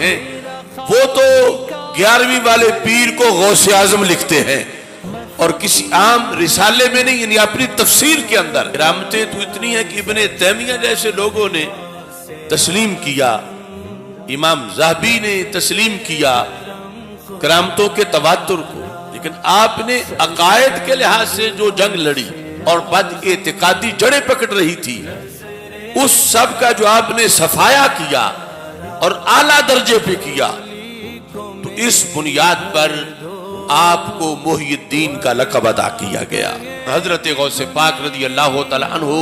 हैं, वो तो 11वीं वाले पीर को गौसे आजम लिखते हैं और किसी आम रिसाले में नहीं, यानी अपनी तफसीर के अंदर। करामतें तो इतनी है कि इब्ने तैमिया जैसे लोगों ने तस्लीम किया, इमाम ज़हबी ने तस्लीम किया करामतों के तवातुर को, लेकिन आपने अकायद के लिहाज से जो जंग लड़ी और बद-एतिकादी जड़ें पकड़ रही थी, उस सब का जो आपने सफाया किया और आला दर्जे पे किया, तो इस बुनियाद पर आपको मुहियुद्दीन का लक़ब अदा किया गया। हजरत गौसे पाक रज़ी अल्लाह तआला अन्हु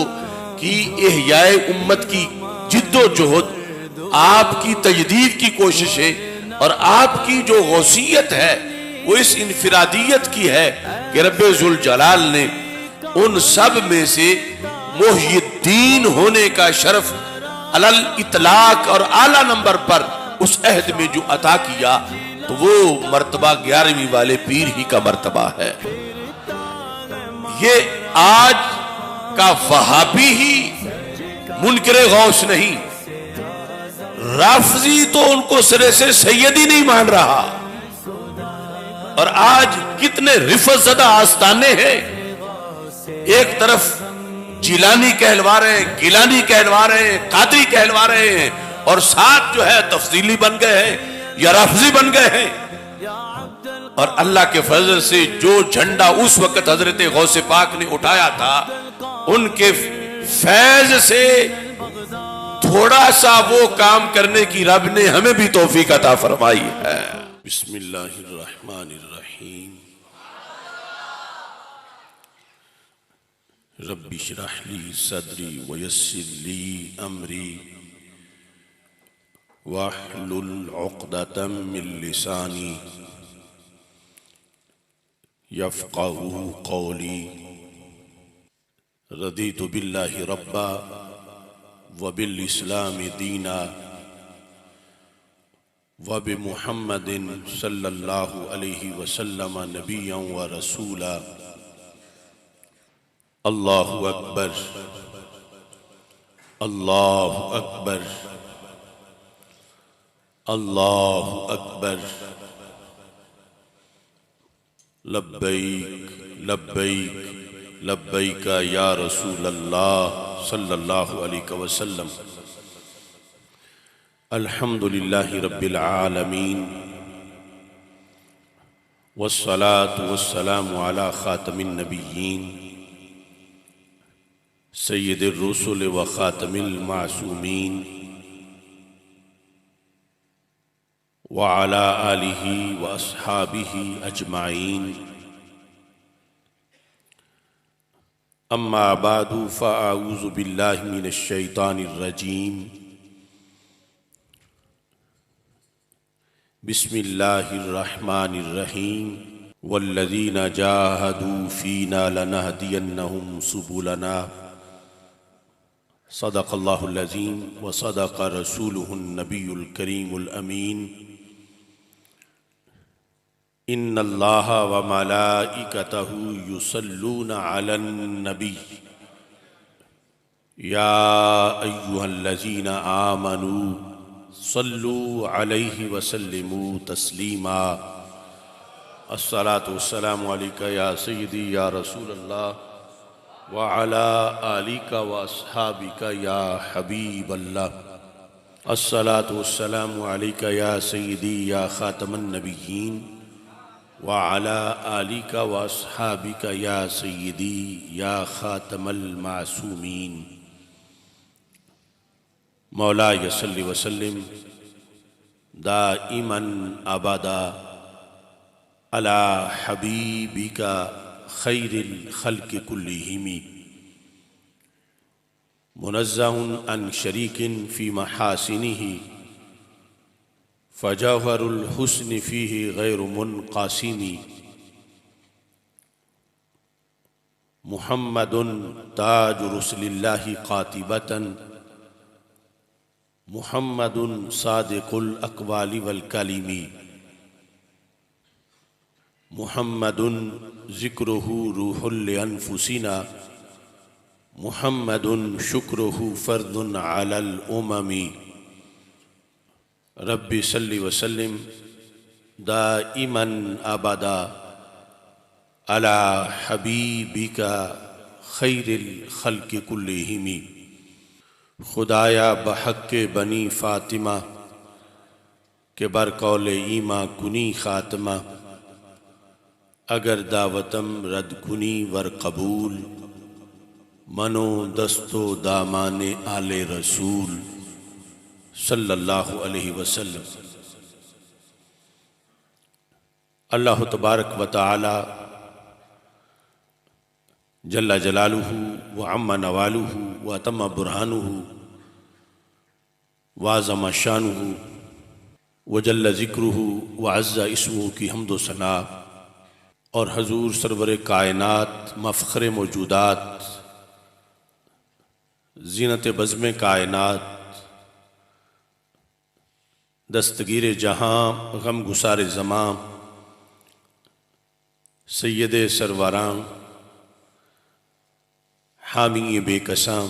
की इहयाए उम्मत की जिद्दोजहद, आपकी तजदीद की कोशिशें और आपकी जो गौसियत है वो इस इनफिरादियत की है कि रब्बे जुल जलाल ने उन सब में से मुहियुद्दीन होने का शरफ अलल इतलाक और आला नंबर पर उस अहद में जो अता किया, तो वो मर्तबा 11वीं वाले पीर ही का मर्तबा है। ये आज का वहाबी ही मुनकिरे गौस नहीं, राफजी तो उनको सिरे से सैयदी नहीं मान रहा। और आज कितने रिफतज़दा आस्ताने हैं, एक तरफ जिलानी कहलवा रहे हैं, गिलानी कहलवा रहे हैं, कादरी कहलवा रहे हैं, और साथ जो है तफसीली बन गए हैं या राफजी बन गए हैं। और अल्लाह के फजल से जो झंडा उस वक्त हजरत गौसे पाक ने उठाया था, उनके फैज से थोड़ा सा वो काम करने की रब ने हमें भी तौफीक अता फरमाई है। बिस्मिल्लाहिर्रहमानिर्रहीम। रब्बि इश्रह ली सदरी वयस्सिर ली अमरी वहलुल उक़दतम मिन लिसानी यफ़क़हू क़ौली। रदीतु बिल्लाहि रब्बा व बिल इस्लाम दीना व बि मुहम्मदिन सल्लल्लाहु अलैहि वसल्लम नबिय्यन व रसूला। अल्लाहु अकबर, अल्लाहु अकबर, अल्लाहु अकबर। लब्बैक लब्बैक लब्बैक या रसूल अल्लाह सल्लल्लाहु अलैहि वसल्लम। अल्हम्दुलिल्लाहि रब्बिल आलमीन वस्सलातु वस्सलामु अला खातमिन नबिय्यीन सय्यिदिर रुसुल व खातमिल मासूमीन व अला आलिहि व अस्हाबिहि अजमाइन। अम्मा बादु फ़अऊज़ु बिल्लाहि मिनश शैतानिर रजीम। बिस्मिल्लाहिर रहमानिर रहीम। वल्लज़ीना जाहदू फ़ीना लनहदियन्नहुम सुबुलना। सदक़ल्लाहुल अज़ीम व सदक़ रसूलुहुन नबियुल करीमुल अमीन। इन्नल्लाहा व मलाइकतहु युसल्लूना अलन नबी या अय्युहल्लज़ीना आमनू सल्लू अलैहि व सल्लिमू तस्लीमा। अस्सलातु वस्सलामु अलैका या सय्यदी या रसूलल्लाह व अला आलिका व अस्हाबिका या हबीबल्लाह। अस्सलातु वस्सलामु अलैका या सय्यदी या खातमन नबिय्यीन व अला आलिका व अस्हाबिका या सय्यदी या खातमल मासूमीन। मौला यसल्लि वसल्लिम दाइमन अबदा अला हबीबिका खैरिल खल्क़ि कुल्लिहिम। मुनज़्ज़हुन अन शरीकिन फ़ी महासिनिही फ़जौहरुल हुस्नि फ़ीही गैरु मुनक़ासिमी। मुहम्मदुन ताजु रुसुलिल्लाहि क़ातिबतन मुहम्मदुन सादिकुल अक़वालि वल कलिमी। मुहम्मदुन ज़िक्रुहु रूहुल अनफुसिना मुहम्मदुन शुक्रुहु फ़र्दुन अलल उममी। रब्बी सल्ली वसल्लिम दाइमन अबदा अला हबीबिका खैरिल खल्क़ि कुल्लिहिम। खुदाया बहक़ बनी फ़ातिमा के बरकौल ईमा कुनी ख़ात्मा। अगर दावतम रद कुनी वर कबूल मनो दस्तो दामाने आले रसूल सल्लल्लाहु अलैहि वसल्लम। अल्लाह तबारक व तआला जल्ला जलालुहु व अम्मा नवालुहु व तम्मा बुरहानुहु व अज़्ज़मा शानुहु व जल्ला ज़िक्रुहु व अज़्ज़ा इस्मुहु की हम्दो सना और हजूर सरवर कायनात मफ़ख़रे मौजूदात ज़ीनत बज़्म कायनात दस्तगीर जहाँ गम गुसार ज़मां सैयद सरवरां हामी बेकसां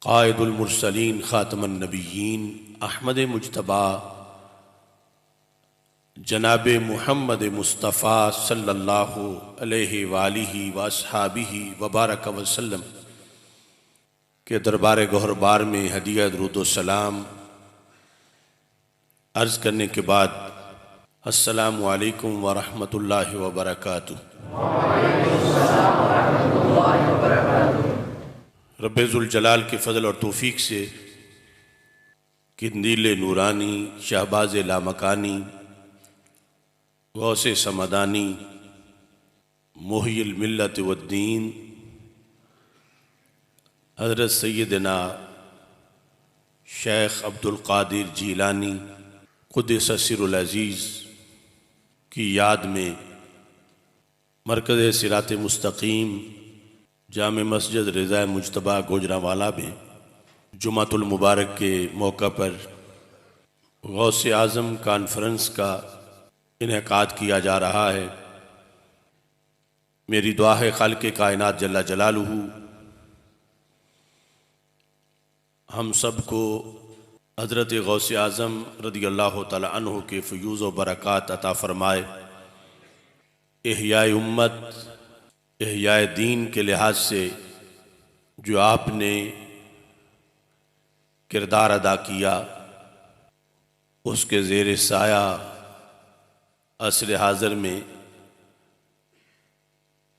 क़ाइदुल मुरसलीन ख़ातमुन नबिय्यीन अहमद मुज्तबा जनाब मुहम्मद मुस्तफ़ा सल्लल्लाहु अलैहि वालिहि व अस्हाबिहि व बारक वसल्लम के दरबार गौहरबार में हदिया दुरूद व सलाम अर्ज़ करने के बाद अस्सलामु अलैकुम व रहमतुल्लाहि व बरकातुहू। रब्बे ज़ुल जलाल के फ़ज़ल और तौफ़ीक़ से किंदील नूरानी शहबाज़ लामकानी गौसे समदानी मुहियल मिल्लत वद्दीन हज़रत सैयदना शेख अब्दुल क़ादिर जीलानी क़ुद्दस सिरुल अज़ीज़ की याद में मरकज़ सिरात मुस्तकीम जामे मस्जिद रज़ा मुज्तबा गोजरावाला में जुमातुल मुबारक के मौका पर गौसे आज़म कॉन्फ्रेंस का इनेकाद किया जा रहा है। मेरी दुआ है खालिक़ कायनात जल्ला जलालुहु हम सब को हज़रत गौसे आज़म रज़ियल्लाहु तआला अन्हु के फ़यूज़ व बरक़ात अता फ़रमाए। इहयाए उम्मत इहयाए दीन के लिहाज से जो आपने किरदार अदा किया उसके ज़ेर साया असर हाज़िर में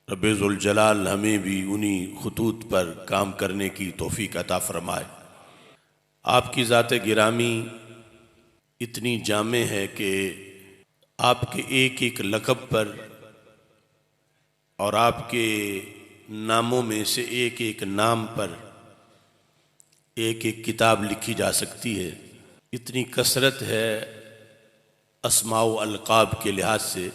रब्बे ज़ुल जलाल हमें भी उन्हीं ख़ुतूत पर काम करने की तौफ़ीक़ अता फ़रमाए। आपकी ज़ात गिरामी इतनी जामे है कि आपके एक एक लक़ब पर और आपके नामों में से एक एक नाम पर एक एक किताब लिखी जा सकती है। इतनी कसरत है अस्माउ अलक़ाब के लिहाज से,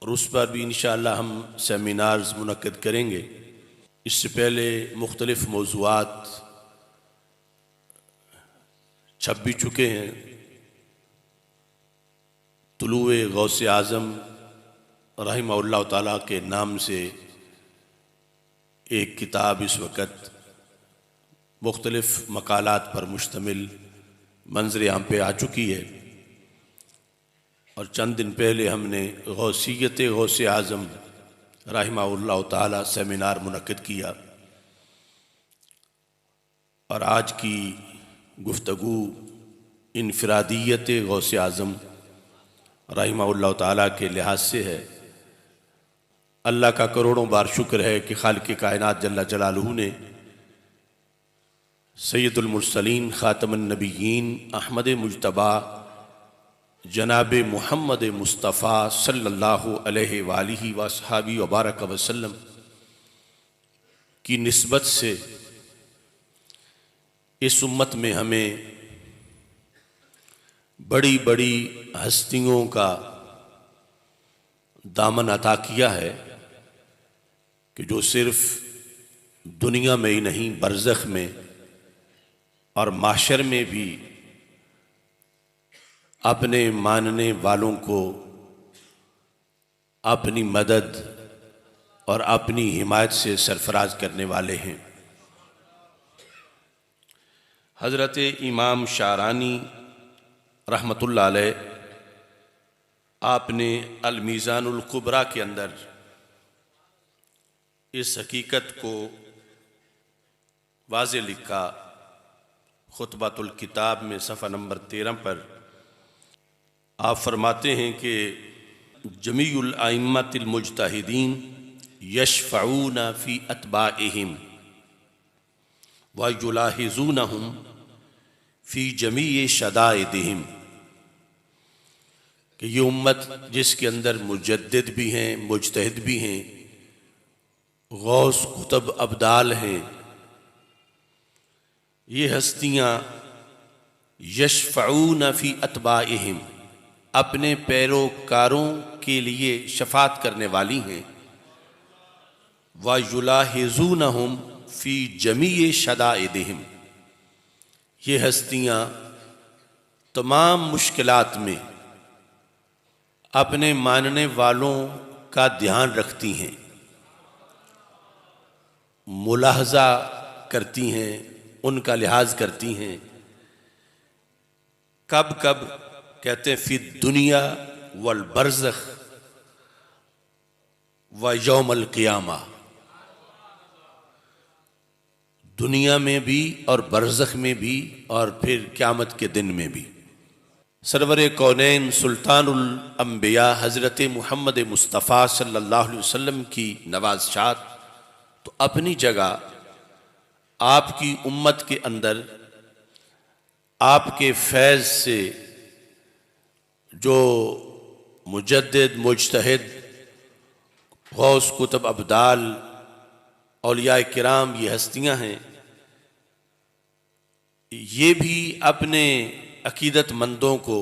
और उस पर भी इंशाअल्लाह हम सेमिनार्स मुनक़्क़िद करेंगे। इससे पहले मुख्तलिफ़ मौज़ूआत छप भी चुके हैं। तुलूए गौसे आज़म रहिमहुल्लाह ताला के नाम से एक किताब इस वक़्त मुख्तलिफ़ मकालात पर मुश्तमिल मंज़र आम पे आ चुकी है, और चंद दिन पहले हमने गौसियत गौसे आज़म रहिमहुल्लाह ताला सेमिनार मुनक़्क़िद किया। और आज की गुफ्तगू इनफरादियत गौसे आज़म रहिमहुल्लाह ताला के लिहाज से है। अल्लाह का करोड़ों बार शुक्र है कि खालिक़ कायनात जल्ला जलालुहु ने सैयदुल मुरसलीन ख़ातमुन नबिय्यीन अहमद मुज्तबा जनाब मुहम्मद मुस्तफ़ा सल्लल्लाहु अलैहि वालिहि व अस्हाबी व बारक वसल्लम की निस्बत से इस उम्मत में हमें बड़ी बड़ी हस्तियों का दामन अता किया है कि जो सिर्फ दुनिया में ही नहीं बरज़ख में और माशर में भी अपने मानने वालों को अपनी मदद और अपनी हिमायत से सरफराज करने वाले हैं। हज़रत इमाम शारानी रहमतुल्लाह अलैह आपने अल मीज़ानुल कुबरा के अंदर इस हकीकत को वाज़े लिखा। खुतबातुल किताब में सफ़ा नंबर 13 पर आप फरमाते हैं कि जमीउल आइम्मतिल मुज्तहिदीन यशफ़ऊना फ़ी अतबाइहिम व युलाहिज़ूनहुम फ़ी जमीए शदाइदिहिम, कि ये उम्मत जिसके अंदर मुजद्दिद भी हैं, मुज्तहिद भी हैं, गौस कुतुब अब्दाल हैं, ये हस्तियाँ यशफ़ऊना फ़ी अतबाइहिम अपने पैरोकारों के लिए शफात करने वाली हैं, व युलाहिज़ूनहुम फ़ी जमीए शदाइदिहिम, ये हस्तियाँ तमाम मुश्किलात में अपने मानने वालों का ध्यान रखती हैं, मुलाहजा करती हैं, उनका लिहाज करती हैं। कब कब कहते हैं फ़ी दुनिया वल बरज़ख व यौमल क़ियामा, दुनिया में भी और बरज़ख में भी और फिर क़यामत के दिन में भी। सरवर कौनैन सुल्तानुल अंबिया हज़रत मुहम्मद मुस्तफ़ा सल्लल्लाहु अलैहि वसल्लम की नवाज़शात तो अपनी जगह आपकी उम्मत के अंदर आपके फैज़ से जो मुजद्दिद, मुज्तहिद, गौस कुतुब अब्दाल, औलिया किराम, ये हस्तियाँ हैं, ये भी अपने अकीदतमंदों को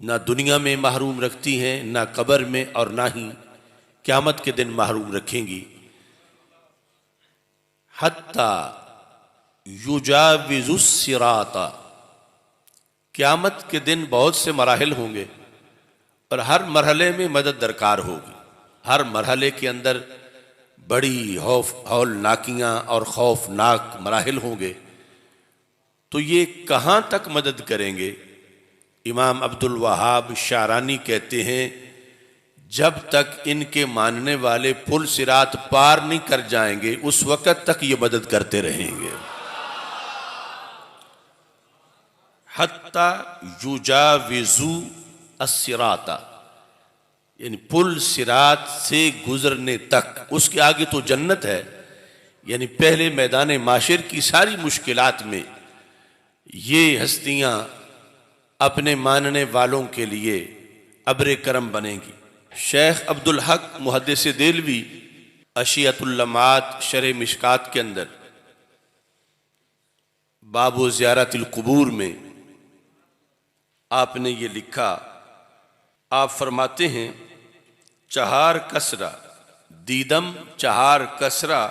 ना दुनिया में महरूम रखती हैं, ना कब्र में, और ना ही क़यामत के दिन महरूम रखेंगी। हत्ता युजाविजुस सिराता, क़यामत के दिन बहुत से मराहिल होंगे और हर मरहले में मदद दरकार होगी। हर मरहले के अंदर बड़ी हौलनाकियाँ और खौफनाक मराहिल होंगे, तो ये कहाँ तक मदद करेंगे? इमाम अब्दुल वहाब शारानी कहते हैं, जब तक इनके मानने वाले पुल सिरात पार नहीं कर जाएंगे उस वक़्त तक ये मदद करते रहेंगे। हत्ता युजाविजु अस्सिराता, यानी पुल सिरात से गुजरने तक, उसके आगे तो जन्नत है। यानी पहले मैदान माशर की सारी मुश्किलात में ये हस्तियाँ अपने मानने वालों के लिए अब्र करम बनेंगी। शेख अब्दुल हक मुहद्दिस देलवी अशियतुल लमात शरह मिशकात के अंदर बाबु ज़ियारतिल कुबूर में आपने ये लिखा। आप फरमाते हैं, चहार कसरा दीदम चहार कसरा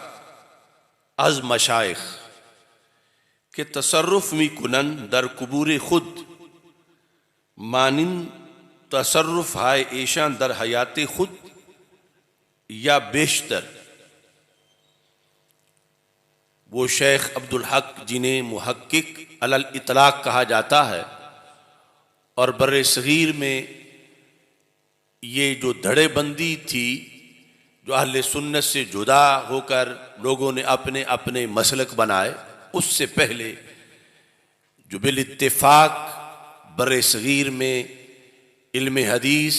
अज मशाइख के तसर्रुफ मी कुनन दर कुबूर खुद मानिन तसर्रुफ हाय ऐशान दर हयात खुद या बेशतर। वो शेख अब्दुल हक जिन्हें मुहक्किक अलल इतलाक कहा जाता है और बर्रे सगीर में ये जो धड़ेबंदी थी, जो अहले सुन्नत से जुदा होकर लोगों ने अपने अपने मसलक बनाए, उससे पहले जो बिल इत्तेफाक बर्रे सगीर में इल्म हदीस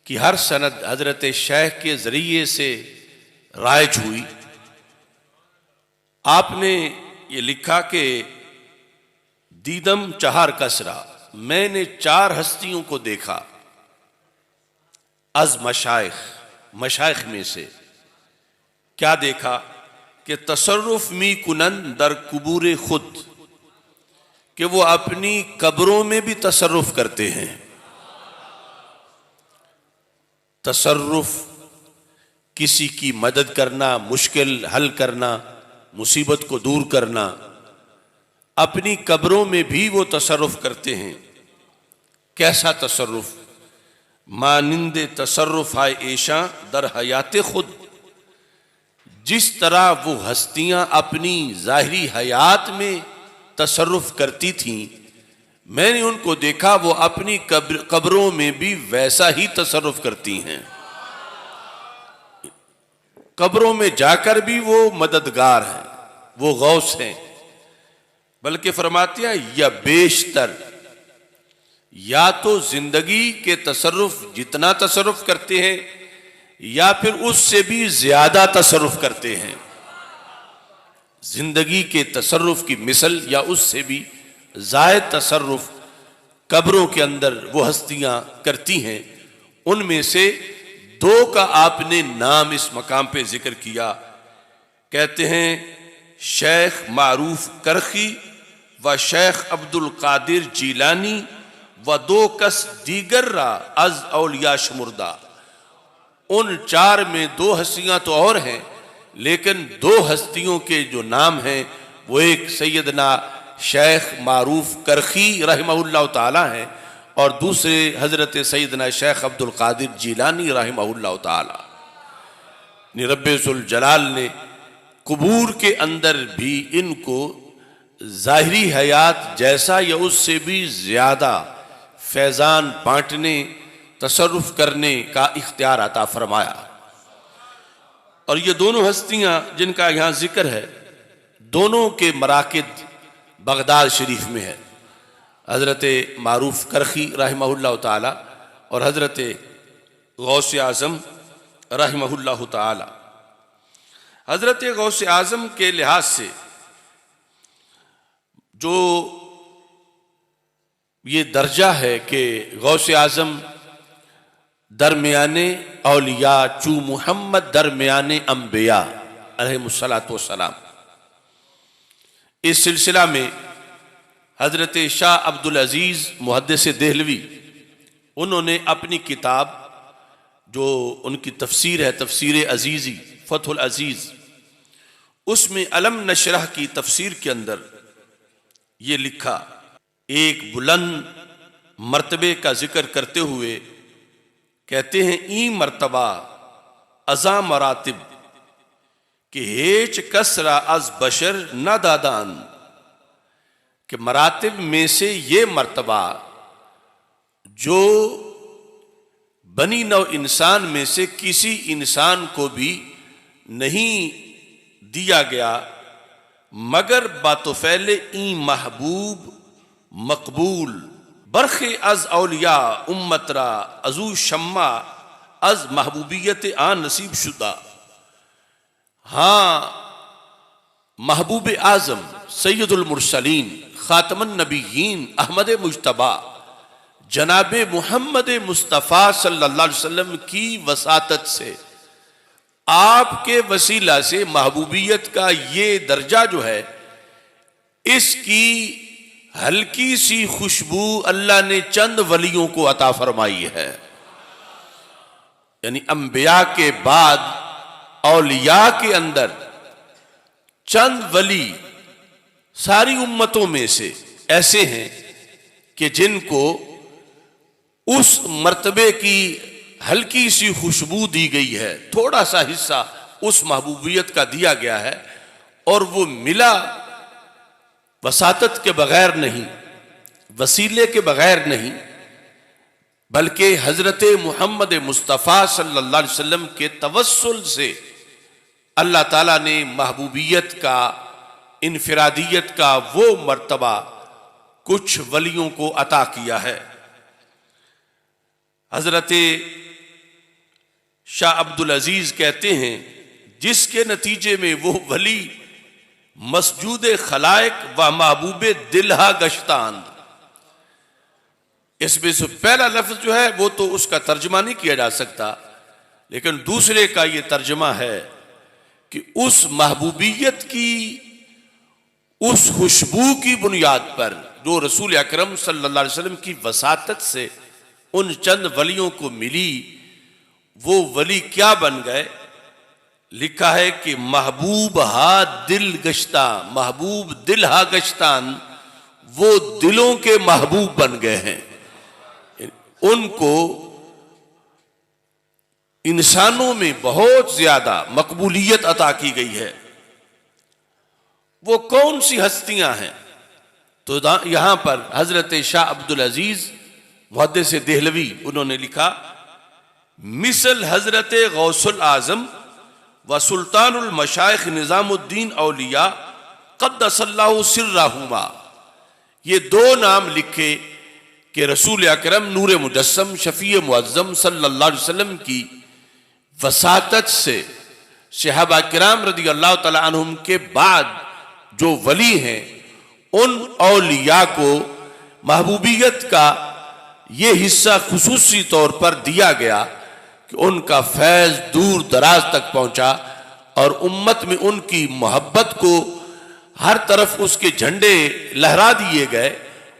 की हर सनद हजरत शेख के ज़रिए से राइज हुई, आपने ये लिखा कि दीदम चहार कसरा, मैंने 4 हस्तियों को देखा, अज मशाइख, मशाइख में से। क्या देखा? कि तसर्रुफ मी कुनन दर कुबूर खुद, कि वो अपनी कब्रों में भी तसर्रुफ करते हैं। तसर्रुफ किसी की मदद करना, मुश्किल हल करना, मुसीबत को दूर करना, अपनी कब्रों में भी वो तसर्रुफ करते हैं। कैसा तसर्रुफ? मानिंदे तसर्रुफ आए ऐशा दर हयात खुद, जिस तरह वो हस्तियां अपनी ज़ाहिरी हयात में तसर्रुफ करती थीं, मैंने उनको देखा वो अपनी कब्रों में भी वैसा ही तसर्रुफ करती हैं। कब्रों में जाकर भी वो मददगार हैं, वो गौस हैं। बल्कि फरमाते हैं या बेशतर, या तो जिंदगी के तसर्रुफ जितना तसर्रुफ करते हैं या फिर उससे भी ज्यादा तसर्रुफ करते हैं। जिंदगी के तसर्रुफ की मिसल या उससे भी जायद तसर्रुफ कब्रों के अंदर वो हस्तियां करती हैं। उनमें से दो का आपने नाम इस मकाम पे जिक्र किया। कहते हैं शेख मारूफ करखी व शेख अब्दुल कादिर जीलानी व दो कस दीगर रा अज औलिया शुमुर्दा। उन चार में दो हस्तियां तो और हैं, लेकिन दो हस्तियों के जो नाम हैं वो एक सैयदना शेख मारूफ करखी रहमहुल्लाह ताला हैं और दूसरे हजरत सैयदना शेख अब्दुल कादिर जीलानी रहमहुल्लाह ताला। रब्बे जुल जलाल ने कुबूर के अंदर भी इनको जाहिरी हयात जैसा या उससे भी ज्यादा फैजान बांटने, तसर्रुफ करने का इख्तियार अता फरमाया। और ये दोनों हस्तियां जिनका यहां जिक्र है, दोनों के मराकिद बगदाद शरीफ में है। हजरत मारूफ करखी रहमहुल्लाह ताला और हजरत गौस आज़म रहमहुल्लाह ताला। हजरत गौस आज़म के लिहाज से जो ये दर्जा है कि गौस आज़म दरमियाने औलिया चू मुहम्मद दरमियाने अम्बिया अलैहिमुस्सलातु वस्सलाम। इस सिलसिला में हजरत शाह अब्दुल अजीज मुहद्दिस देहलवी, उन्होंने अपनी किताब जो उनकी तफसीर है, तफसीर अजीज़ी फतहुल अजीज, उसमें अलम नशरह की तफसीर के अंदर ये लिखा। एक बुलंद मर्तबे का जिक्र करते हुए कहते हैं ई मर्तबा अज़ा मरातिब कि हेच कसरा अज बशर न दादान, कि मरातिब में से ये मर्तबा जो बनी नौ इंसान में से किसी इंसान को भी नहीं दिया गया मगर बातोफैले ई महबूब मकबूल बरखे अज औलिया उम्मतरा अजू शम्मा अज महबूबियत आ नसीब शुदा। हाँ, महबूब आजम सैयदुल मुरसलीन खातमुन नबीयीन अहमद मुज्तबा जनाब मुहम्मद मुस्तफ़ा सल्लल्लाहु अलैहि वसल्लम की वसातत से, आपके वसीला से महबूबियत का ये दर्जा जो है, इसकी हल्की सी खुशबू अल्लाह ने चंद वलियों को अता फरमाई है। यानी अंबिया के बाद औलिया के अंदर चंद वली सारी उम्मतों में से ऐसे हैं कि जिनको उस मर्तबे की हल्की सी खुशबू दी गई है, थोड़ा सा हिस्सा उस महबूबियत का दिया गया है, और वो मिला वसातत के बगैर नहीं, वसीले के बगैर नहीं, बल्कि हजरत मुहम्मद मुस्तफ़ा सल्लल्लाहु अलैहि वसल्लम के तवस्सुल से अल्लाह ताला ने महबूबियत का, इनफिरादियत का वो मर्तबा कुछ वलियों को अता किया है। हजरत शाह अब्दुल अजीज कहते हैं जिसके नतीजे में वो वली मसजूद खलाइक व महबूब दिलहा गश्तान। इसमें से पहला लफ्ज जो है वो तो उसका तर्जमा नहीं किया जा सकता, लेकिन दूसरे का ये तर्जमा है कि उस महबूबियत की, उस खुशबू की बुनियाद पर जो रसूल अकरम सल्लल्लाहु अलैहि वसल्लम की वसातत से उन चंद वलियों को मिली, वो वली क्या बन गए। लिखा है कि महबूब हा दिल गश्ता, महबूब दिल हा गश्तान, वो दिलों के महबूब बन गए हैं। उनको इंसानों में बहुत ज्यादा मकबूलियत अता की गई है। वो कौन सी हस्तियां हैं तो यहाँ पर हजरत शाह अब्दुल अजीज मुहद्दिस देहलवी उन्होंने लिखा, मिसल हजरत गौसुल आजम व सुल्तानुल मशाइख निजामुद्दीन औलिया क़द्दसल्लाहु सिर्रहुमा, ये दो नाम लिखे कि रसूल अकरम नूर मुजस्सम शफी मुअज़्ज़म सल्लल्लाहु अलैहि वसल्लम की वसातत से सहाबा किराम रदी अल्लाह तआला अन्हुम के बाद जो वली हैं उन औलिया को महबूबियत का ये हिस्सा खुसूसी तौर पर दिया गया कि उनका फैज़ दूर दराज तक पहुंचा और उम्मत में उनकी मोहब्बत को हर तरफ उसके झंडे लहरा दिए गए।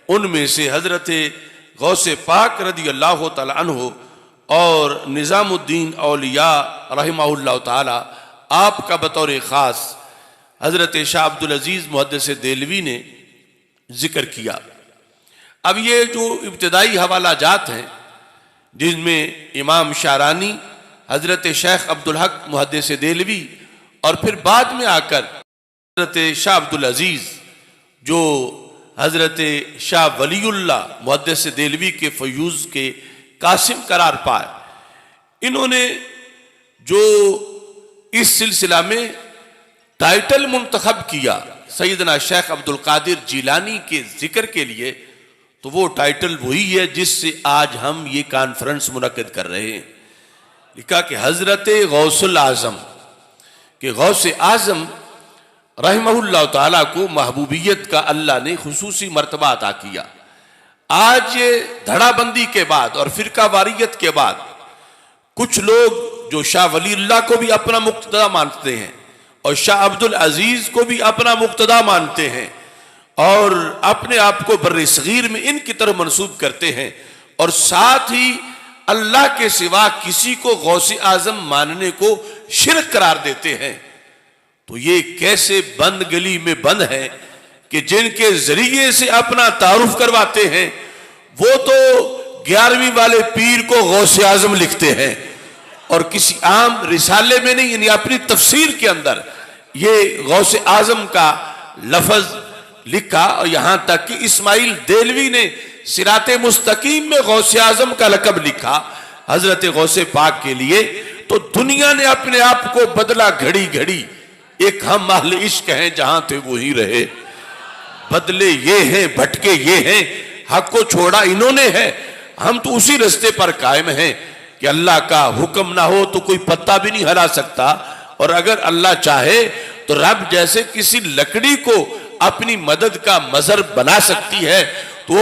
उनमें से हजरत गौसे पाक रदी अल्लाह तआला अन्हु और निज़ामुद्दीन औलिया रहमहुल्लाह ताला आपका बतौर ख़ास हजरत शाह अब्दुल अजीज मुहद्दिस देहलवी ने जिक्र किया। अब ये जो इब्तदाई हवाला जात हैं जिनमें इमाम शारानी, हजरत शेख अब्दुल हक मुहद्दिस देहलवी और फिर बाद में आकर हजरत शाह अब्दुल अजीज जो हजरत शाह वलीउल्लाह मुहद्दिस देहलवी के फयूज़ के कासिम करार पाए, इन्होंने जो इस सिलसिला में टाइटल मुंतखब किया सैयदना शेख अब्दुल कादिर जिलानी के जिक्र के लिए, तो वो टाइटल वही है जिससे आज हम ये कॉन्फ्रेंस मुनक्किद कर रहे हैं। लिखा कि हजरत गौसुल आजम के गौसे आजम रहमहुल्लाह ताला को महबूबियत का अल्लाह ने खुसूसी मर्तबा अता किया। आज ये धड़ाबंदी के बाद और फिरका वारियत के बाद कुछ लोग जो शाह वलीउल्लाह को भी अपना मुक्तदा मानते हैं और शाह अब्दुल अजीज को भी अपना मुक्तदा मानते हैं और अपने आप को बर्रे सगीर में इनकी तरफ मंसूब करते हैं और साथ ही अल्लाह के सिवा किसी को गौसे आजम मानने को शिरक करार देते हैं, तो ये कैसे बंद गली में बंद है कि जिनके जरिए से अपना तारुफ करवाते हैं वो तो 11वीं वाले पीर को गौसे आजम लिखते हैं और किसी आम रिसाले में नहीं, यानी अपनी तफसीर के अंदर ये गौसे आजम का लफ्ज लिखा। और यहां तक कि इस्माइल देहलवी ने सिराते मुस्तकीम में गौसे आजम का लकब लिखा हजरत गौसे पाक के लिए। तो दुनिया ने अपने आप को बदला घड़ी घड़ी, एक हम अहले इश्क हैं जहां थे वहीं रहे, बदले ये हैं भटके ये हैं, हक को छोड़ा इन्होंने है, हम तो उसी रास्ते पर कायम हैं कि अल्लाह का हुक्म ना हो तो कोई पत्ता भी नहीं हिला सकता, और अगर अल्लाह चाहे तो रब जैसे किसी लकड़ी को अपनी मदद का मजर बना सकती है, तो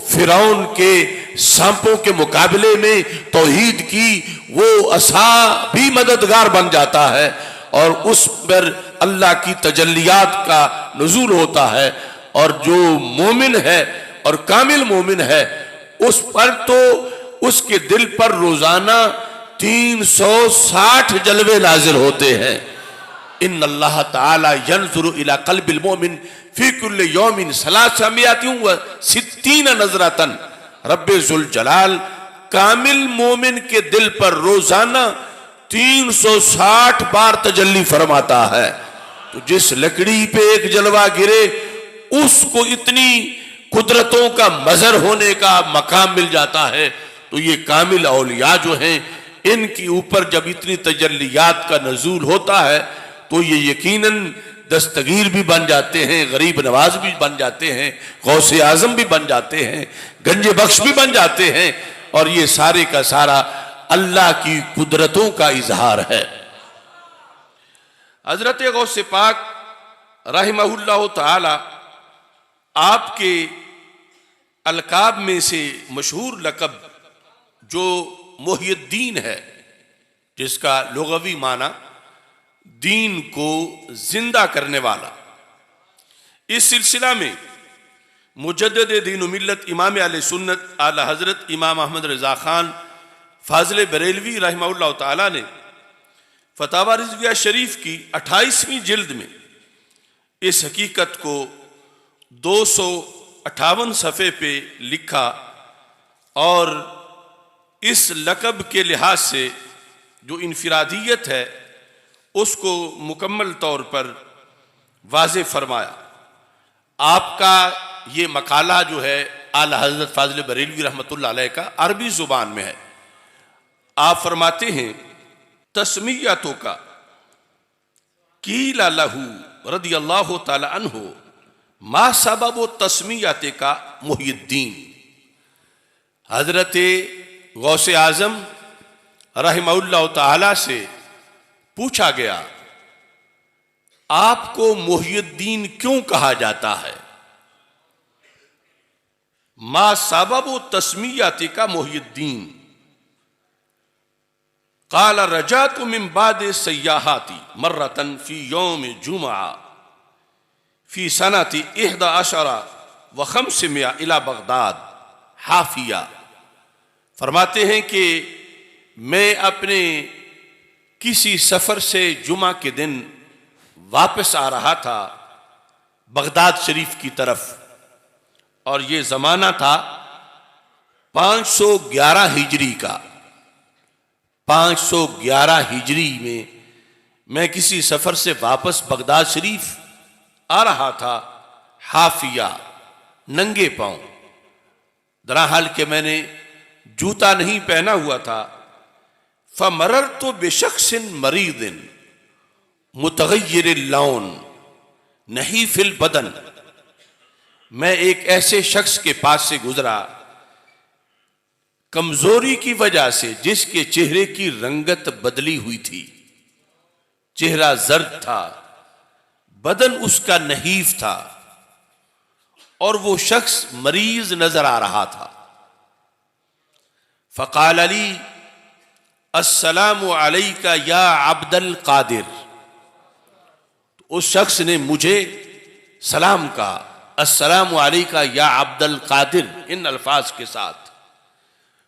फिरौन के सांपों के मुकाबले में तौहीद की वो असा भी मददगार बन जाता है और उस पर अल्लाह की तजल्लियात का नुज़ूल होता है। और जो मोमिन है और कामिल मोमिन है उस पर तो उसके दिल पर रोजाना 360 जलवे नाजिल होते हैं। इन्नल्लाह ताला यंजुरु इला क़ल्बिल मोमिन फी कुल्लि यौमिन सलासमियातिन व सित्तीन नज़रतन। रब्बे जुल जलाल कामिल मोमिन के दिल पर रोजाना 360 बार तजल्ली फरमाता है। तो जिस लकड़ी पे एक जलवा गिरे उसको इतनी कुदरतों का मजर होने का मकाम मिल जाता है। तो ये कामिल औलिया जो हैं इनके ऊपर जब इतनी तजल्लियात का नज़ूल होता है तो ये यकीनन दस्तगीर भी बन जाते हैं, गरीब नवाज भी बन जाते हैं, गौसे आजम भी बन जाते हैं, गंजे बख्श भी बन जाते हैं, और ये सारे का सारा अल्लाह की कुदरतों का इजहार है। हजरत गौसे पाक रहमहुल्लाह ताला आपके अलकाब में से मशहूर लकब जो मोहियुद्दीन है, जिसका लुग़वी माना दीन को जिंदा करने वाला, इस सिलसिला में मुजद्दिद दीन मिल्लत इमाम अहले सुन्नत आला हजरत इमाम अहमद रज़ा खान फाज़िल बरेलवी रहमहुल्लाह ताला ने फतावा रिज़विया शरीफ की 28वीं जिल्द में इस हकीकत को 258 सफ़े पे लिखा और इस लकब के लिहाज से जो इनफिरादियत है उसको मुकम्मल तौर पर वाज़े फरमाया। आपका ये मकाला जो है आला हजरत फाजिल बरेलवी रहमतुल्लाह अलैह का अरबी जुबान में है। आप फरमाते हैं तस्मीयतों का कीला लहू रदियल्लाहु ताला अन्हु मा सबब तस्मीयत का मुहिद्दीन। हजरत गौसे आजम रहमहुल्लाह ताला से पूछा गया आपको मुहिद्दीन क्यों कहा जाता है? मा सबब तस्मीयत का मुहिद्दीन। काला रजातु मिन बाद सय्याहाती मर्रतन फी यौम जुमा फी सनती 11 व 500 इला बगदाद हाफिया। फरमाते हैं कि मैं अपने किसी सफर से जुमा के दिन वापस आ रहा था बगदाद शरीफ की तरफ, और ये जमाना था 511 हिजरी का। 511 हिजरी में मैं किसी सफर से वापस बगदाद शरीफ आ रहा था हाफिया, नंगे पांव, दरहाल के मैंने जूता नहीं पहना हुआ था। फमररतु बिशख्सिन मरीदिन मुतगय्यिर लौन नहीं फिल बदन। मैं एक ऐसे शख्स के पास से गुजरा कमजोरी की वजह से, जिसके चेहरे की रंगत बदली हुई थी। चेहरा जर्द था, बदन उसका नहीफ था, और वो शख्स मरीज नजर आ रहा था। फ़क़ाल अली अस्सलामु अलैका या अब्दुल कादिर। उस शख्स ने मुझे सलाम कहा, अस्सलामु अलैका या अब्दुल कादिर, इन अल्फाज के साथ।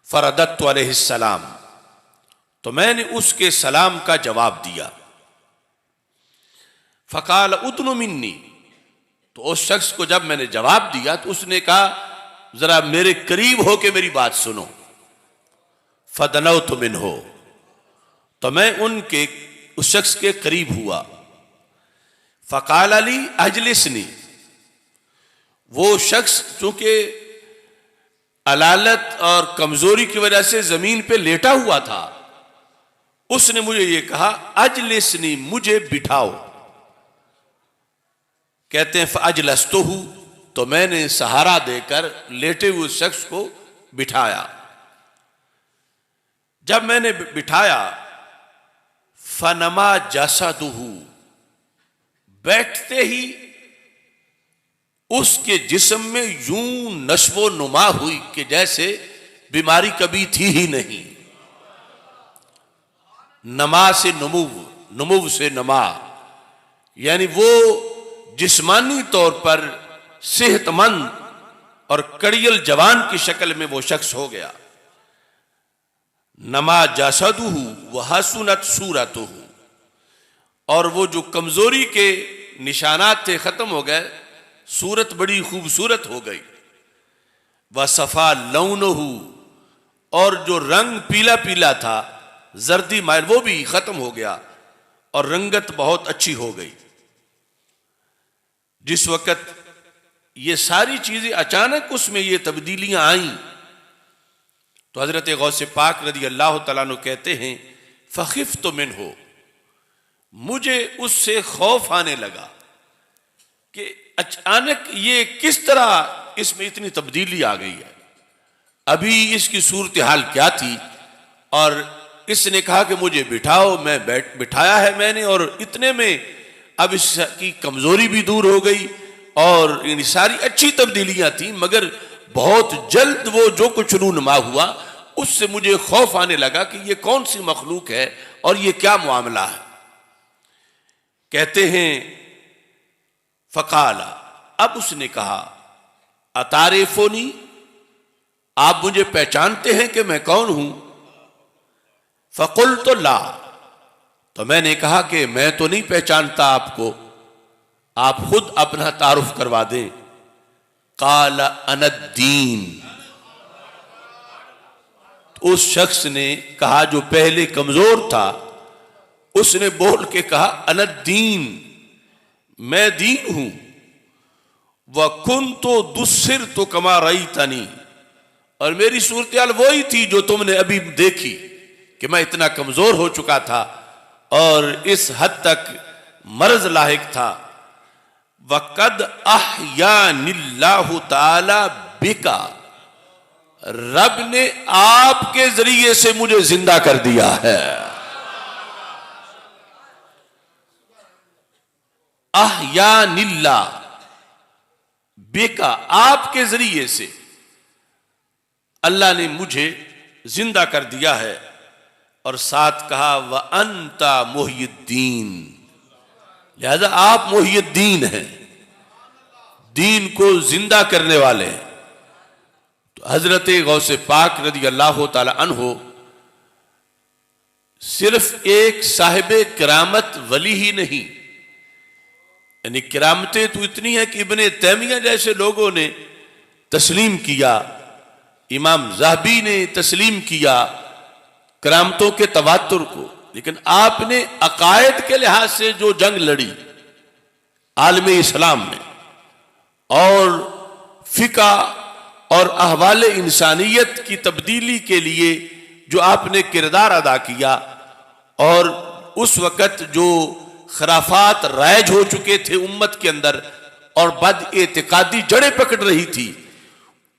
फरदत्तु अलैहिस्सलाम, तो मैंने उसके सलाम का जवाब दिया। फ़क़ाल उदनु मिन्नी, तो उस शख्स को जब मैंने जवाब दिया तो उसने कहा जरा मेरे करीब हो के मेरी बात सुनो। फदनौतु मिन्हु, तो मैं उस शख्स के करीब हुआ। फ़क़ाल अली अजलिसनी, वो शख्स चूंकि अलालत और कमजोरी की वजह से जमीन पे लेटा हुआ था, उसने मुझे ये कहा अजलिसनी, मुझे बिठाओ। कहते हैं फअजलस्तुहु, तो मैंने सहारा देकर लेटे हुए शख्स को बिठाया। जब मैंने बिठाया फनमा जसदुहु, बैठते ही उसके जिस्म में यूं नश्वो नुमा हुई कि जैसे बीमारी कभी थी ही नहीं। नमा से नुमुव, नुमुव से नमा, यानी वो जिस्मानी तौर पर सेहतमंद और कड़ियल जवान की शक्ल में वो शख्स हो गया। नमा जसदुहु व हसुनत सूरतुहु, और वो जो कमजोरी के निशानात थे खत्म हो गए, सूरत बड़ी खूबसूरत हो गई। व सफा लौनुहु, और जो रंग पीला पीला था, जर्दी माइल, वो भी खत्म हो गया और रंगत बहुत अच्छी हो गई। जिस वक्त ये सारी चीजें अचानक उसमें ये तब्दीलियां आई, तो हजरत गौसे पाक रदी अल्लाह तआला अन्हु कहते हैं फ़ख़िफ़्तु मिन्हु, मुझे उससे खौफ आने लगा कि अचानक ये किस तरह इसमें इतनी तब्दीली आ गई है। अभी इसकी सूरत हाल क्या थी, और इसने कहा कि मुझे बिठाओ, मैं बिठाया है मैंने, और इतने में अब इसकी कमजोरी भी दूर हो गई और इन सारी अच्छी तब्दीलियां थी, मगर बहुत जल्द वो जो कुछ रूनुमा हुआ उससे मुझे खौफ आने लगा कि ये कौन सी मखलूक है और ये क्या मामला है। कहते हैं फ़क़ाला, अब उसने कहा अतारिफुनी, आप मुझे पहचानते हैं कि मैं कौन हूं? फ़क़ुल्तु ला, तो मैंने कहा कि मैं तो नहीं पहचानता आपको, आप खुद अपना तारुफ करवा दें। काला अनद्दीन, उस शख्स ने कहा जो पहले कमजोर था, उसने बोल के कहा अनद्दीन, मैं दीन हूं। व कुन तो दुस्सिर तो कमा रही तनी, और मेरी सूरत हाल वही थी जो तुमने अभी देखी कि मैं इतना कमजोर हो चुका था और इस हद तक मर्ज लाहिक था। वक़द अहयानिल्लाहु ताला बिका, रब ने आपके जरिए से मुझे जिंदा कर दिया है। अहयानिल्लाह बिका, आपके जरिए से अल्लाह ने मुझे जिंदा कर दिया है। और साथ कहा व अंता मुहय्यिद्दीन, लिहाजा आप मुहय्यिद्दीन हैं, दीन को जिंदा करने वाले हैं। तो हजरत गौसे पाक रज़ी अल्लाह ताला अन्हो सिर्फ एक साहिबे करामत वली ही नहीं, यानी करामतें तो इतनी है कि इब्ने तैमिया जैसे लोगों ने तस्लीम किया, इमाम ज़हबी ने तस्लीम किया करामतों के तवातुर को, लेकिन आपने अकायद के लिहाज से जो जंग लड़ी आलम इस्लाम में और फिका और अहवाल इंसानियत की तब्दीली के लिए जो आपने किरदार अदा किया, और उस वक़्त जो खराफात राइज हो चुके थे उम्मत के अंदर और बद-एतिकादी जड़ें पकड़ रही थी,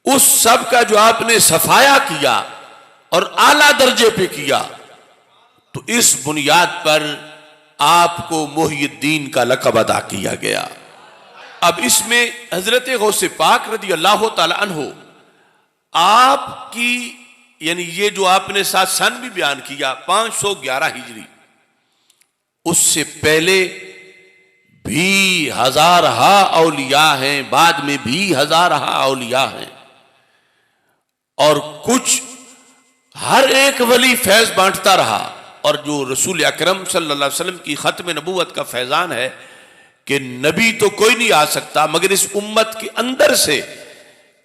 उस सब का जो आपने सफाया किया और आला दर्जे पे किया, तो इस बुनियाद पर आपको मुहय्यिद्दीन का लक़ब अदा किया गया। अब इसमें हजरत गौसे पाक रज़ी अल्लाह ताला अन्हो आपकी, यानी ये जो आपने साथ सन भी बयान किया 511 हिजरी, उससे पहले भी हजारहा औलिया हैं, बाद में भी हजारहा औलिया हैं, और कुछ हर एक वली फैज बांटता रहा। और जो रसूल अकरम सल्लल्लाहु अलैहि वसल्लम की खत्म नबूवत का फैजान है कि नबी तो कोई नहीं आ सकता मगर इस उम्मत के अंदर से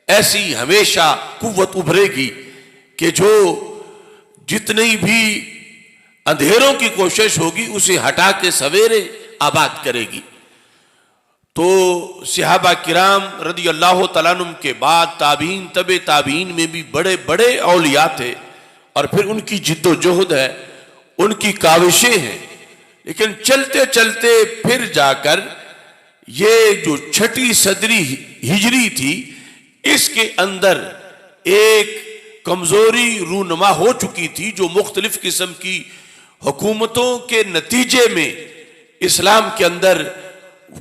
ऐसी हमेशा कुव्वत उभरेगी कि जो जितनी भी अंधेरों की कोशिश होगी उसे हटा के सवेरे आबाद करेगी। तो सहाबा किराम रज़ी अल्लाह तआला अन्हुम के बाद ताबीन तबे ताबीन में भी बड़े बड़े औलिया थे, और फिर उनकी जिद्दोजहद है, उनकी काविशें हैं, लेकिन चलते चलते फिर जाकर ये जो छठी सदरी हिजरी थी इसके अंदर एक कमजोरी रूनमा हो चुकी थी, जो मुख्तलिफ किस्म की हुकूमतों के नतीजे में इस्लाम के अंदर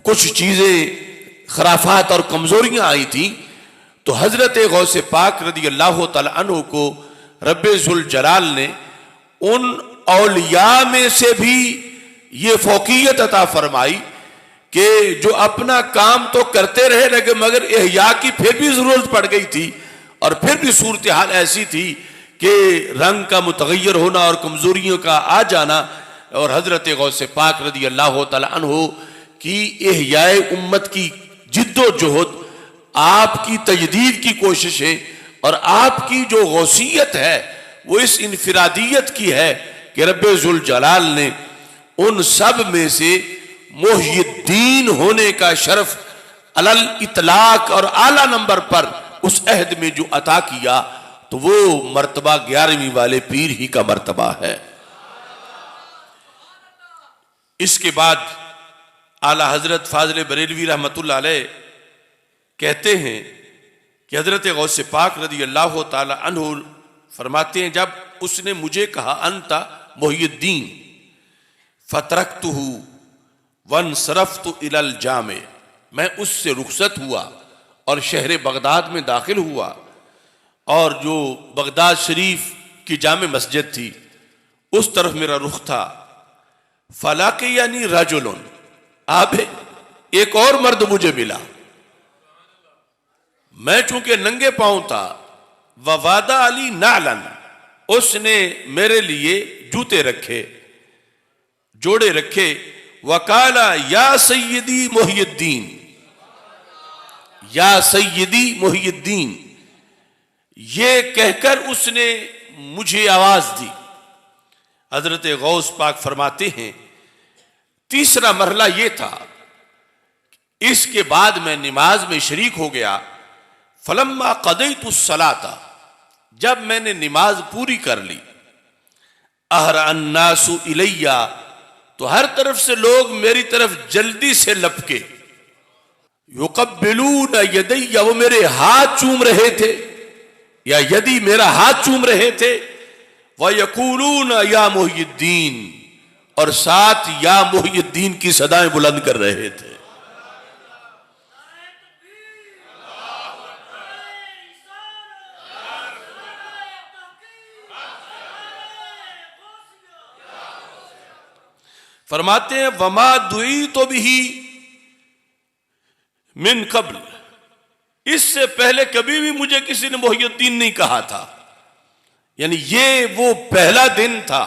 कुछ चीजें खराफात और कमजोरियां आई थी। तो हजरत गौसे पाक रज़ी अल्लाह ताला अन्हु को रब्बे जुल जलाल ने उन औलिया में से भी ये फौकियत अता फरमाई कि जो अपना काम तो करते रहे लगे मगर इहया की फिर भी जरूरत पड़ गई थी, और फिर भी सूरत हाल ऐसी थी कि रंग का मुतगय्यर होना और कमजोरियों का आ जाना। और हजरत गौसे पाक रज़ी अल्लाह ताला अन्हु की इहयाए उम्मत की जिद्दोजहद, आपकी तजदीद की कोशिशें और आपकी जो गौसियत है वो इस इनफिरादियत की है कि रब्बे जुल जलाल ने उन सब में से मुहय्यिद्दीन होने का शरफ अलल इतलाक और आला नंबर पर उस अहद में जो अता किया, तो वो मर्तबा 11वीं वाले पीर ही का मर्तबा है। इसके बाद आला हजरत फाज़िल बरेलवी रहमतुल्लाह अलैह कहते हैं कि हजरत गौसे पाक रज़ी अल्लाह ताला अन्हु फरमाते हैं, जब उसने मुझे कहा अंता मुहय्यिद्दीन फतरक्तुहु वनसरफ्तु इलल जामे, मैं उससे रुखसत हुआ और शहर बगदाद में दाखिल हुआ, और जो बगदाद शरीफ की जामे मस्जिद थी उस तरफ मेरा रुख था। फलाके यानी रजुलन, आप एक और मर्द मुझे मिला, मैं चूंकि नंगे पांव था, ववादा अली नालन, उसने मेरे लिए जूते रखे, जोड़े रखे, वकाला या सैयदी मुहय्यिद्दीन, या सैयदी मुहय्यिद्दीन, ये कहकर उसने मुझे आवाज दी। हजरत गौस पाक फरमाते हैं तीसरा मरहला ये था इसके बाद मैं नमाज में शरीक हो गया। फलम्मा क़दैतु सलाता, जब मैंने नमाज पूरी कर ली, अहरा अन्नासु इलैया, तो हर तरफ से लोग मेरी तरफ जल्दी से लपके। युक़ब्बिलून यदैया, वो मेरे हाथ चूम रहे थे, या यदि मेरा हाथ चूम रहे थे। व यक़ूलून या मुहिय्यिद्दीन, और साथ या मुहिय्यिद्दीन की सदाएं बुलंद कर रहे थे। फरमाते हैं वमा दुई तो भी मिन कब्ल, इससे पहले कभी भी मुझे किसी ने मुहिय्यिद्दीन नहीं कहा था। यानी ये वो पहला दिन था